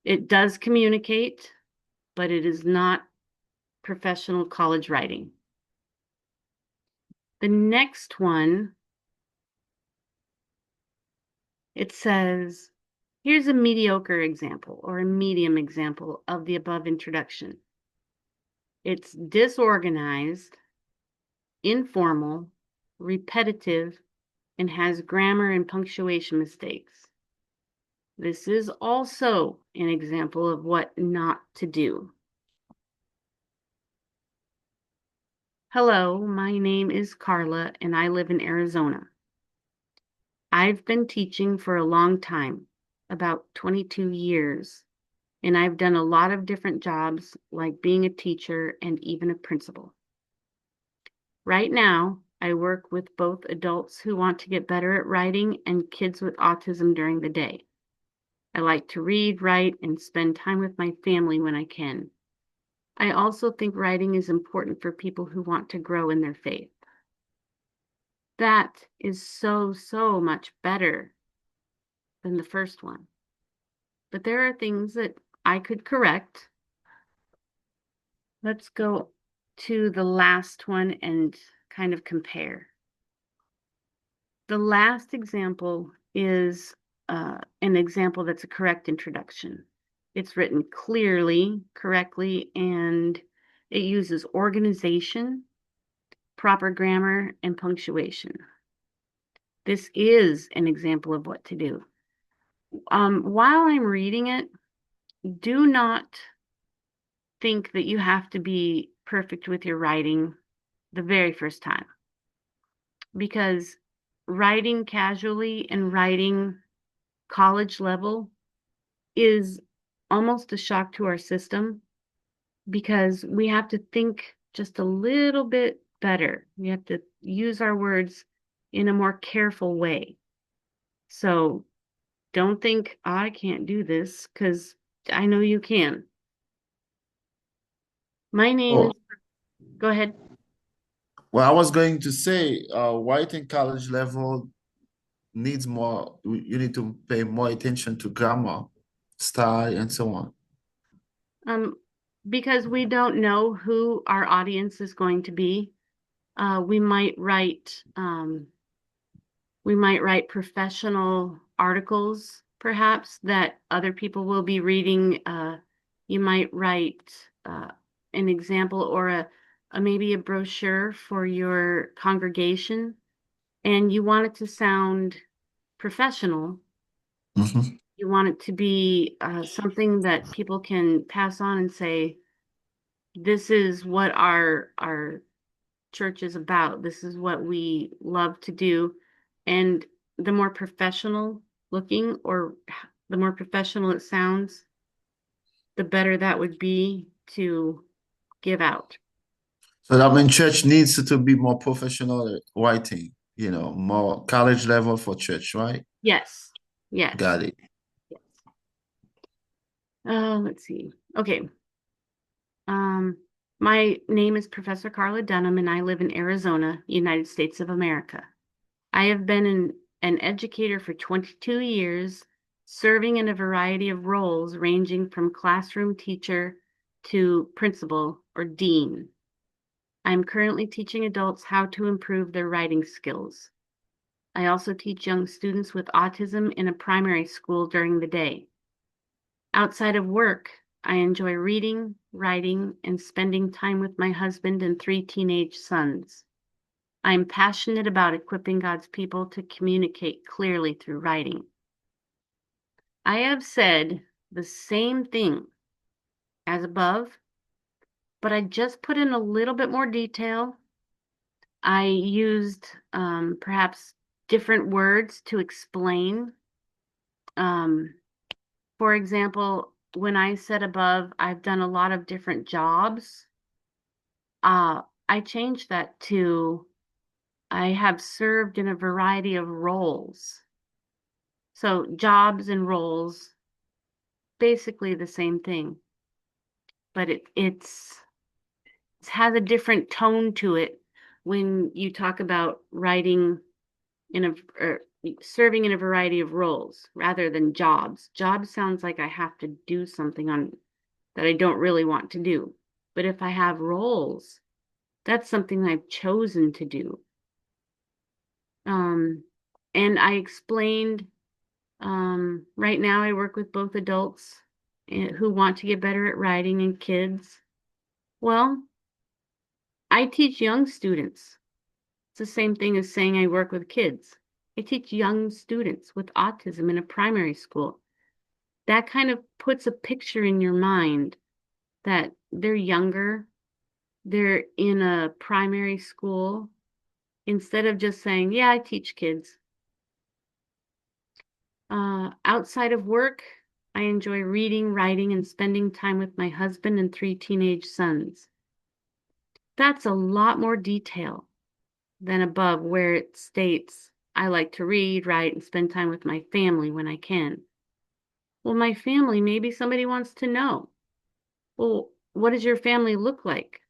It does communicate, but it is not professional college writing. The next one, it says, here's a mediocre example or a medium example of the above introduction. It's disorganized, informal, repetitive, and has grammar and punctuation mistakes. This is also an example of what not to do. Hello, my name is Carla and I live in Arizona. I've been teaching for a long time, about 22 years, and I've done a lot of different jobs like being a teacher and even a principal. Right now, I work with both adults who want to get better at writing and kids with autism during the day. I like to read, write, and spend time with my family when I can. I also think writing is important for people who want to grow in their faith. That is so much better than the first one. But there are things that I could correct. Let's go to the last one and kind of compare. The last example is an example that's a correct introduction. It's written clearly, correctly, and it uses organization, proper grammar, and punctuation. This is an example of what to do. While I'm reading it, do not think that you have to be perfect with your writing the very first time, because writing casually and writing college level is almost a shock to our system, because we have to think just a little bit better. We have to use our words in a more careful way. So don't think, I can't do this, because I know you can. My name is, go ahead. Well, I was going to say, writing college level needs more, you need to pay more attention to grammar, style, and so on. Because we don't know who our audience is going to be. We might write professional articles, perhaps, that other people will be reading. You might write an example or a maybe a brochure for your congregation, and you want it to sound professional. Mhm. You want it to be something that people can pass on and say, this is what our church is about. This is what we love to do. And the more professional looking, or the more professional it sounds, the better that would be to give out. So that means church needs to be more professional at writing, more college level for church, right? Yes. Yes. Got it. Yes. Let's see. Okay. My name is Professor Carla Dunham, and I live in Arizona, United States of America. I have been an educator for 22 years, serving in a variety of roles ranging from classroom teacher to principal or dean. I'm currently teaching adults how to improve their writing skills. I also teach young students with autism in a primary school during the day. Outside of work, I enjoy reading, writing, and spending time with my husband and 3 teenage sons. I am passionate about equipping God's people to communicate clearly through writing. I have said the same thing as above, but I just put in a little bit more detail. I used perhaps different words to explain. Um, for example, when I said above, I've done a lot of different jobs. I changed that to I have served in a variety of roles. So jobs and roles, basically the same thing, but it has a different tone to it when you talk about writing in a or serving in a variety of roles rather than jobs. Job sounds like I have to do something on that I don't really want to do. But if I have roles, that's something I've chosen to do. Um, and I explained, right now I work with both adults who want to get better at writing and kids. Well, I teach young students. It's the same thing as saying I work with kids. I teach young students with autism in a primary school. That kind of puts a picture in your mind that they're younger, they're in a primary school, instead of just saying, yeah, I teach kids. Outside of work, I enjoy reading, writing, and spending time with my husband and 3 teenage sons. That's a lot more detail than above, where it states, I like to read, write, and spend time with my family when I can. Well, my family, maybe somebody wants to know. Well, what does your family look like?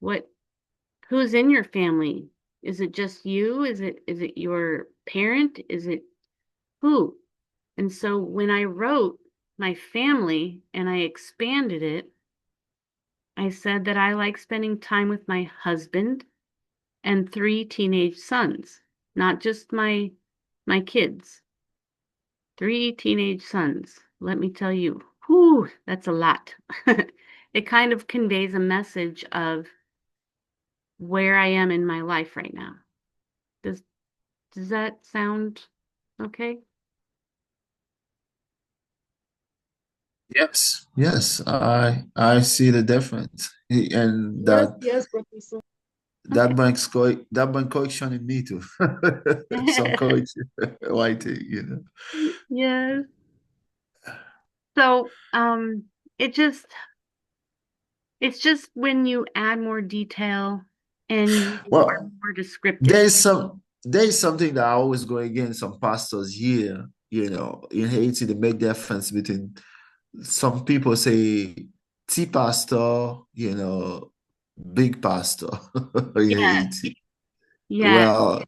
Who's in your family? Is it just you? Is it your parent? Is it who? And so when I wrote my family and I expanded it, I said that I like spending time with my husband and 3 teenage sons, not just my kids. 3 teenage sons. Let me tell you, whew, that's a lot. It kind of conveys a message of where I am in my life right now. Does does that sound okay? Yes, I see the difference, and Yes, yes, Professor. that brings correction in me too. Some correction writing. Yes. So, it just it's just when you add more detail and you are Well, more descriptive. there is something that I always go against some pastors here, in Haiti, the big difference between some people say T pastor, big pastor in Yeah, Haiti. yeah. Well,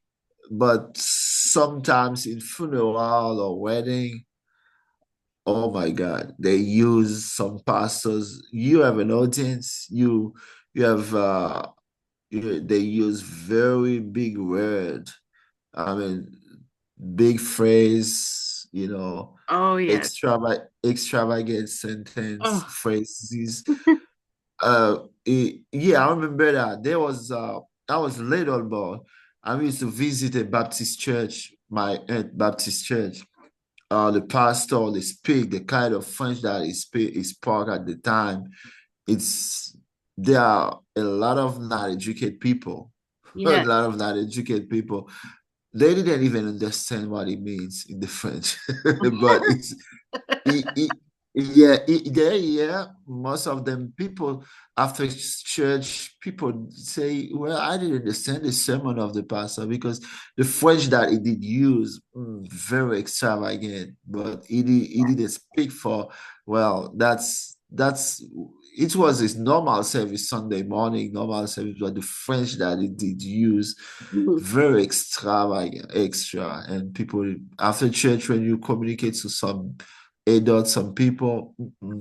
but sometimes in funeral or wedding, oh my God, they use some pastors. You have an audience, you have they use very big word. I mean, big phrase, Oh, yes. extravagant sentence Oh, phrases. Yeah, I remember that I was little boy. I used to visit a Baptist church, my aunt Baptist church. The pastor, they speak the kind of French that he spoke at the time. It's There are a lot of not educated people, a yes. lot of not educated people. They didn't even understand what it means in the French, but it, yeah, yeah, most of them people after church, people say, well, I didn't understand the sermon of the pastor because the French that he did use, very extravagant, but he didn't speak for, well, that's it was his normal service Sunday morning, normal service, but the French that he did use, very extravagant, extra. And people after church, when you communicate to some adults, some people,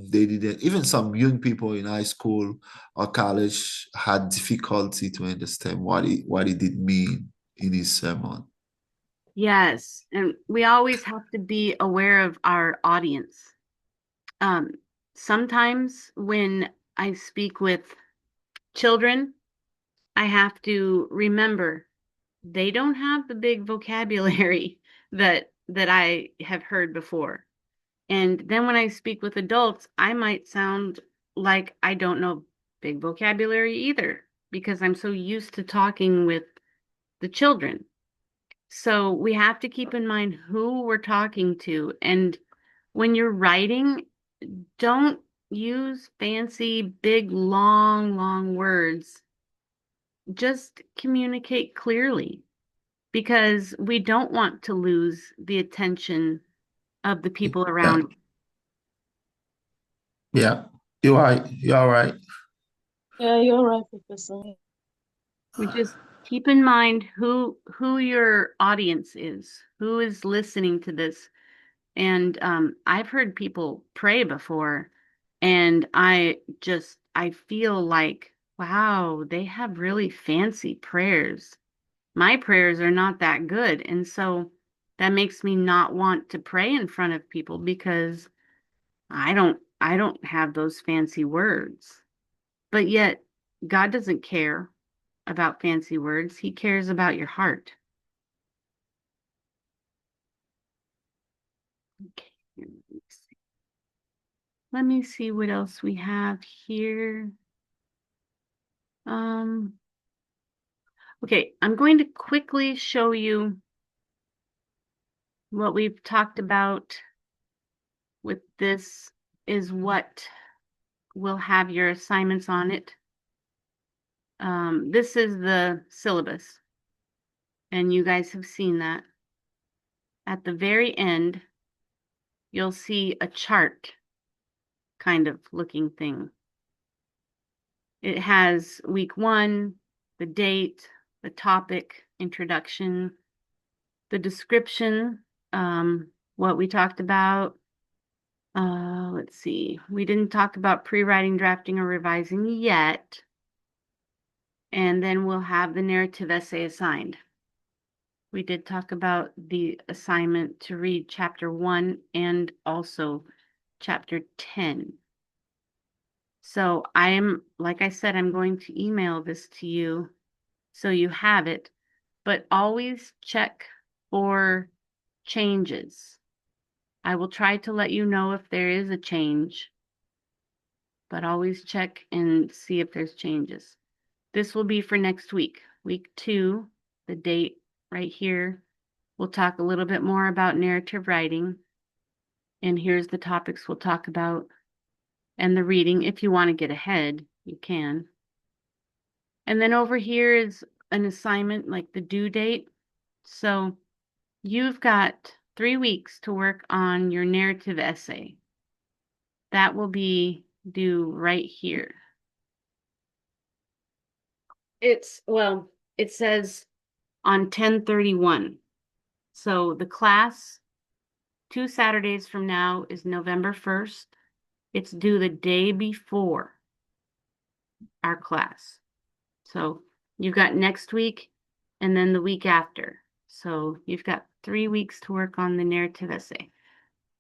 they didn't, even some young people in high school or college had difficulty to understand what he did mean in his sermon. Yes. And we always have to be aware of our audience. Um, Sometimes when I speak with children, I have to remember they don't have the big vocabulary that I have heard before. And then when I speak with adults, I might sound like I don't know big vocabulary either because I'm so used to talking with the children. So we have to keep in mind who we're talking to. And when you're writing, don't use fancy, big, long words. Just communicate clearly because we don't want to lose the attention of the people Yeah, around. yeah, you're right. You're right. Yeah, you're right, Professor. We just keep in mind who your audience is, who is listening to this. And I've heard people pray before, and I feel like, wow, they have really fancy prayers. My prayers are not that good. And so that makes me not want to pray in front of people because I don't have those fancy words. But yet God doesn't care about fancy words. He cares about your heart. Okay, let me see. Let me see what else we have here. Um, okay, I'm going to quickly show you what we've talked about with this is what will have your assignments on it. This is the syllabus, and you guys have seen that. At the very end, you'll see a chart kind of looking thing. It has week 1, the date, the topic, introduction, the description, what we talked about. Let's see. We didn't talk about pre-writing, drafting, or revising yet. And then we'll have the narrative essay assigned. We did talk about the assignment to read chapter 1 and also chapter 10. So like I said, I'm going to email this to you so you have it, but always check for changes. I will try to let you know if there is a change, but always check and see if there's changes. This will be for next week, week 2, the date right here. We'll talk a little bit more about narrative writing. And here's the topics we'll talk about and the reading. If you want to get ahead, you can. And then over here is an assignment like the due date. So you've got 3 weeks to work on your narrative essay. That will be due right here. It says on 10/31. So the class 2 Saturdays from now is November 1st. It's due the day before our class. So you've got next week and then the week after. So you've got 3 weeks to work on the narrative essay.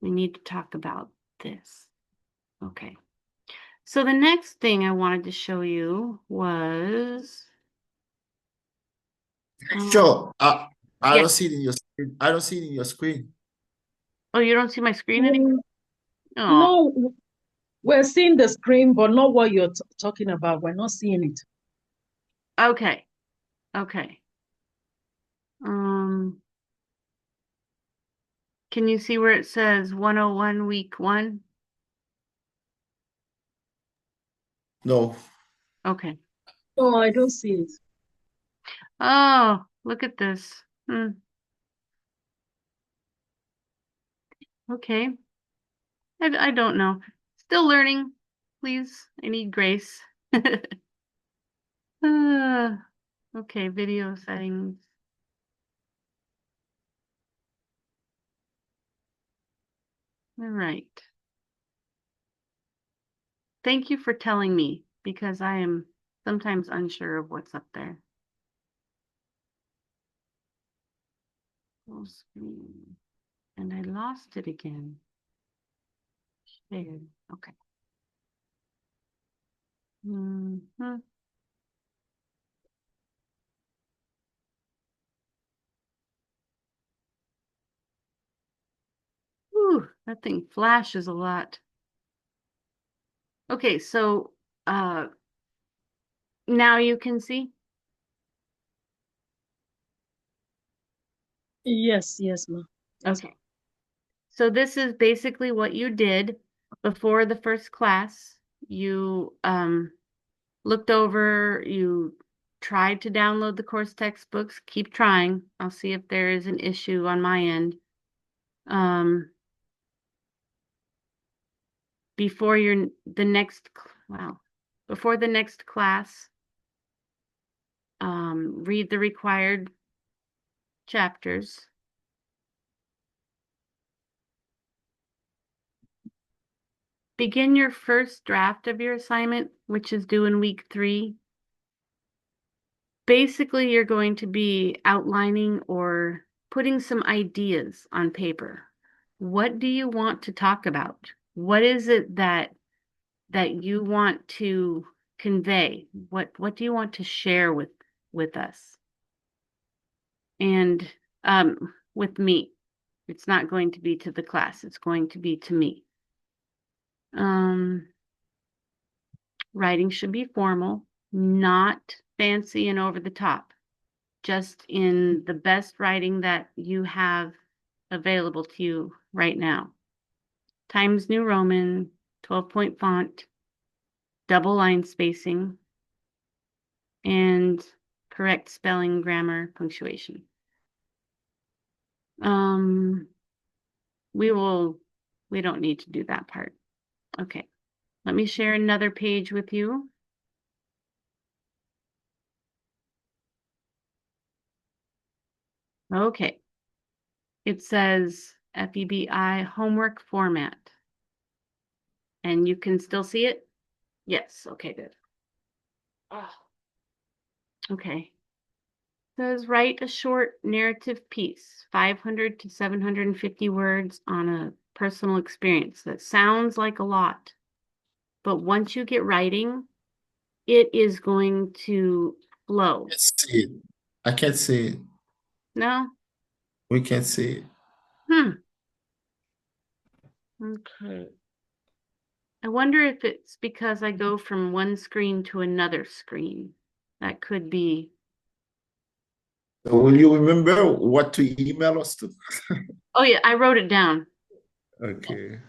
We need to talk about this. Okay. So the next thing I wanted to show you was Sure. I yeah. don't see it in your screen. I don't see it in your screen. Oh, you don't see my screen anymore? Mm, Oh, no, we're seeing the screen, but not what you're talking about. We're not seeing it. okay. Okay. Um, can you see where it says 101 week 1? No. Okay. No, I don't see it. Oh, look at this. Okay. I don't know. Still learning. Please, I need grace. Okay, video settings. All right. Thank you for telling me because I am sometimes unsure of what's up there. Full screen. And I lost it again. Shared. Okay. Mm-hmm. Ooh, that thing flashes a lot. Okay, so Now you can see? Yes, yes, ma. Okay. So this is basically what you did before the first class. You looked over, you tried to download the course textbooks. Keep trying. I'll see if there is an issue on my end. Um, before your the next wow, before the next class, read the required chapters. Begin your first draft of your assignment, which is due in week 3. Basically, you're going to be outlining or putting some ideas on paper. What do you want to talk about? What is it that you want to convey? What do you want to share with us? And with me. It's not going to be to the class, it's going to be to me. Writing should be formal, not fancy and over the top, just in the best writing that you have available to you right now. Times New Roman, 12-point font, double line spacing, and correct spelling, grammar, punctuation. Um, we don't need to do that part. Okay, let me share another page with you. Okay, it says FEBI homework format. And you can still see it? Yes, okay, good. Ah, okay. It says write a short narrative piece, 500 to 750 words on a personal experience. That sounds like a lot, but once you get writing, it is going to flow. Can't see it. I can't see it. No? We can't see it. Okay. I wonder if it's because I go from one screen to another screen. That could be. So will you remember what to email us to? Oh yeah, I wrote it down. Okay.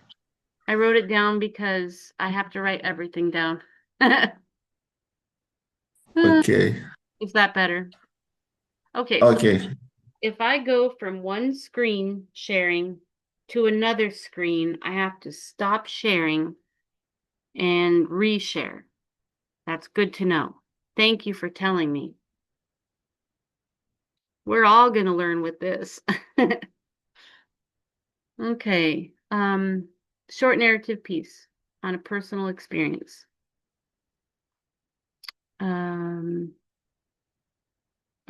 I wrote it down because I have to write everything down. Okay. Is that better? Okay, so Okay. if I go from one screen sharing to another screen, I have to stop sharing and reshare. That's good to know. Thank you for telling me. We're all going to learn with this. Okay. Short narrative piece on a personal experience.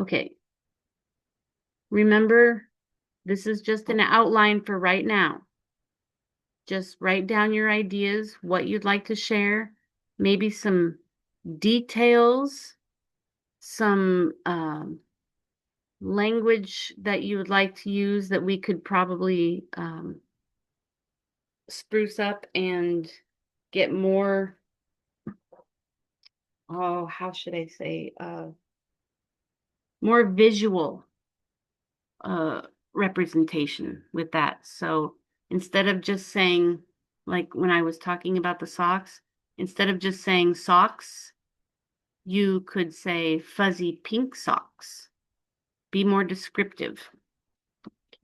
Okay. Remember, this is just an outline for right now. Just write down your ideas, what you'd like to share, maybe some details, some language that you would like to use that we could probably spruce up and get more, oh, how should I say, more visual uh, representation with that. So instead of just saying, like when I was talking about the socks, instead of just saying socks, you could say fuzzy pink socks. Be more descriptive.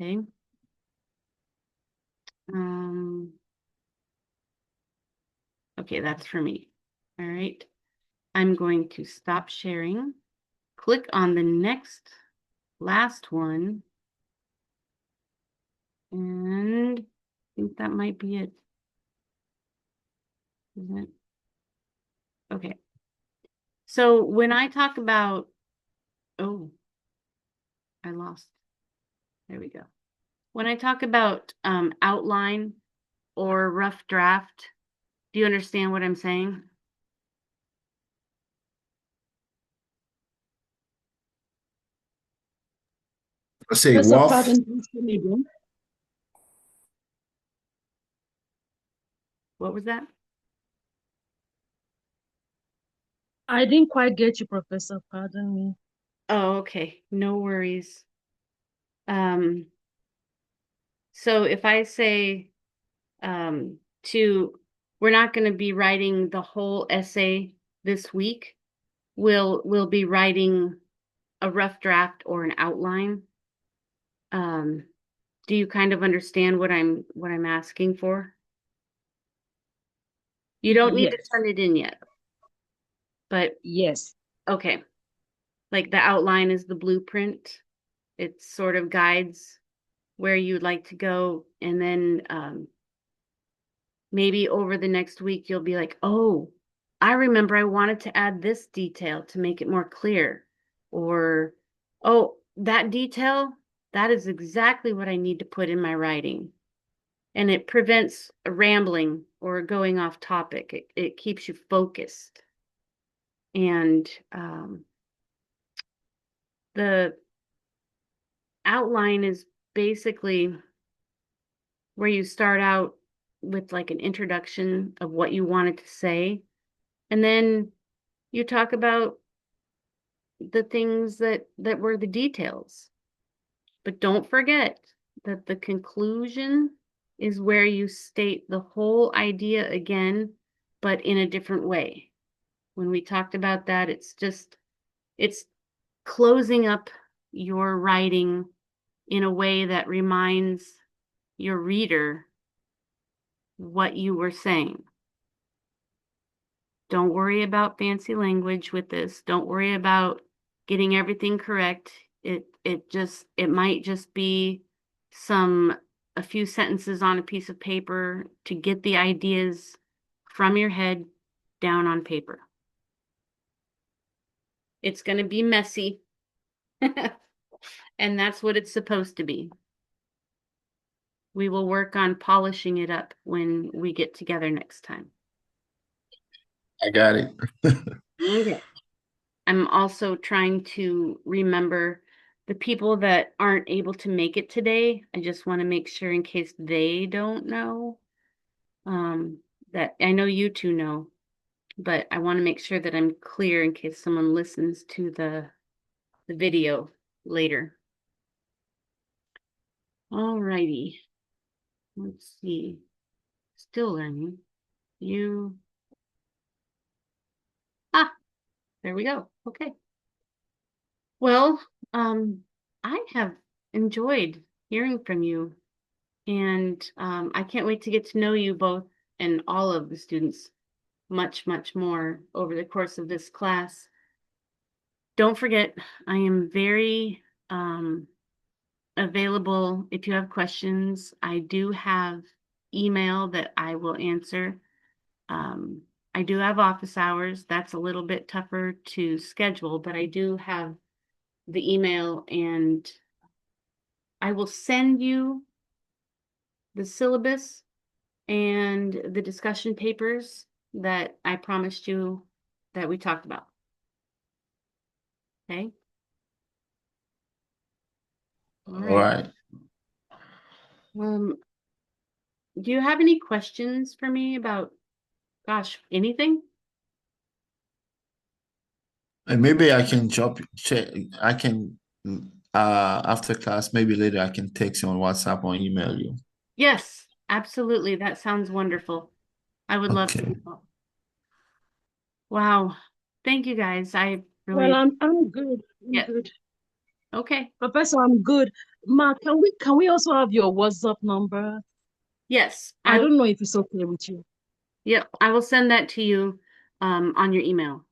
Okay. Um, okay, that's for me. All right. I'm going to stop sharing. Click on the next last one. And I think that might be it. Isn't it? Okay. So when I talk about, oh, I lost. There we go. When I talk about outline or rough draft, do you understand what I'm saying? I say Professor, rough. pardon, please come again. What was that? I didn't quite get you, Professor. Pardon me. Oh, okay. No worries. Um, so if I say to we're not going to be writing the whole essay this week. We'll be writing a rough draft or an outline. Um, do you kind of understand what I'm asking for? You don't need to Yes. turn it in yet, but Yes. okay. Like the outline is the blueprint. It sort of guides where you'd like to go, and then maybe over the next week you'll be like, oh, I remember I wanted to add this detail to make it more clear. Or, oh, that detail, that is exactly what I need to put in my writing. And it prevents rambling or going off topic. It keeps you focused. And the outline is basically where you start out with like an introduction of what you wanted to say. And then you talk about the things that were the details. But don't forget that the conclusion is where you state the whole idea again, but in a different way. When we talked about that, it's closing up your writing in a way that reminds your reader what you were saying. Don't worry about fancy language with this. Don't worry about getting everything correct. It might just be some a few sentences on a piece of paper to get the ideas from your head down on paper. It's going to be messy, and that's what it's supposed to be. We will work on polishing it up when we get together next time. I got it. Okay. I'm also trying to remember the people that aren't able to make it today. I just want to make sure in case they don't know, um, that I know you two know, but I want to make sure that I'm clear in case someone listens to the video later. All righty. Let's see. Still learning. You. Ah, there we go. Okay. Well, I have enjoyed hearing from you. And I can't wait to get to know you both and all of the students much, much more over the course of this class. Don't forget, I am very available if you have questions. I do have email that I will answer. Um, I do have office hours. That's a little bit tougher to schedule, but I do have the email and I will send you the syllabus and the discussion papers that I promised you that we talked about. Okay. All All right. right. Um, do you have any questions for me about, gosh, anything? And maybe I can check. I can after class, maybe later I can text you on WhatsApp or email you. Yes, absolutely. That sounds wonderful. I would love to Okay. do that. Wow. Thank you guys. I Well, really, I'm good. I'm yeah. good. Okay. Professor, I'm good. Ma, can we also have your WhatsApp number? Yes, I don't know if it's okay with you. yep, I will send that to you on your email.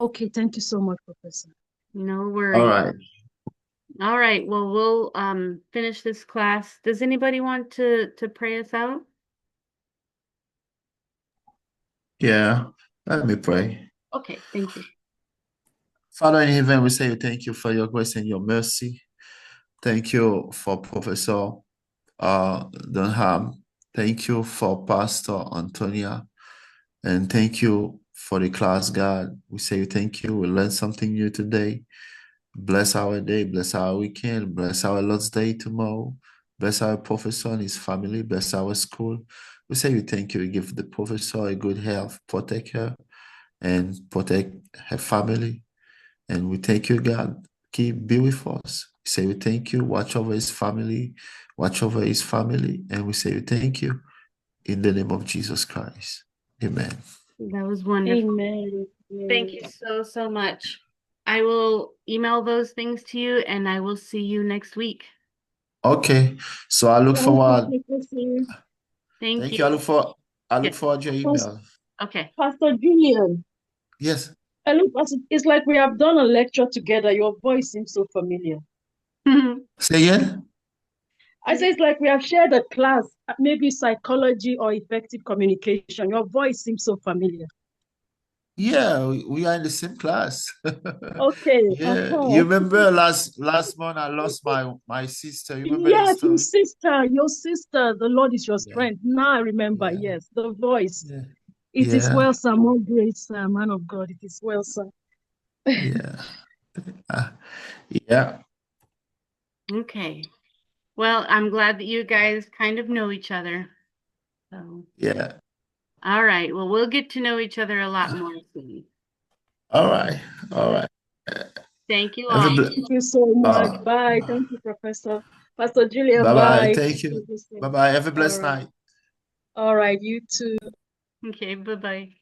Okay, thank you so much, Professor. No All worries. right. All right. Well, we'll finish this class. Does anybody want to pray us out? Yeah. Let me pray. Okay, thank you. Father in heaven, we say thank you for your grace and your mercy. Thank you for Professor Dunham. Thank you for Pastor Antonia. And thank you for the class, God. We say thank you. We learned something new today. Bless our day, bless our weekend, bless our Lord's Day tomorrow. Bless our professor and his family, bless our school. We say we thank you. We give the professor a good health, protect her, and protect her family. And we thank you, God. Be with us. We say we thank you. Watch over his family. Watch over his family. And we say we thank you in the name of Jesus Christ. Amen. That was wonderful. Amen. Thank you so, so much. I will email those things to you and I will see you next week. Okay. So I look Thank you, forward. Professor. Thank Thank you. you. I look Yes. forward to your email. Okay. Pastor Julian, Yes. I look, it's like we have done a lecture together. Your voice seems so familiar. Say again? I say it's like we have shared a class, maybe psychology or effective communication. Your voice seems so familiar. Yeah, we are in the same class. Okay. Yeah. You remember last month I lost my sister. You remember the Yes, story? your sister, the Lord is your Yeah. strength. Now I remember, Yeah. yes, the voice. Yeah. It is Yeah. well, sir, more grace, man of God. It is well, sir. Yeah. Uh, yeah. Okay. Well, I'm glad that you guys kind of know each other. So, Yeah. all right. Well, we'll get to know each other a lot more soon. All right. All right. Thank you Have a all. Thank you so much. uh, Bye. Thank you, Professor. Pastor Julia, bye-bye. bye. Thank you. Bye-bye. Have a All blessed right. night. All right. You too. Okay. Bye-bye.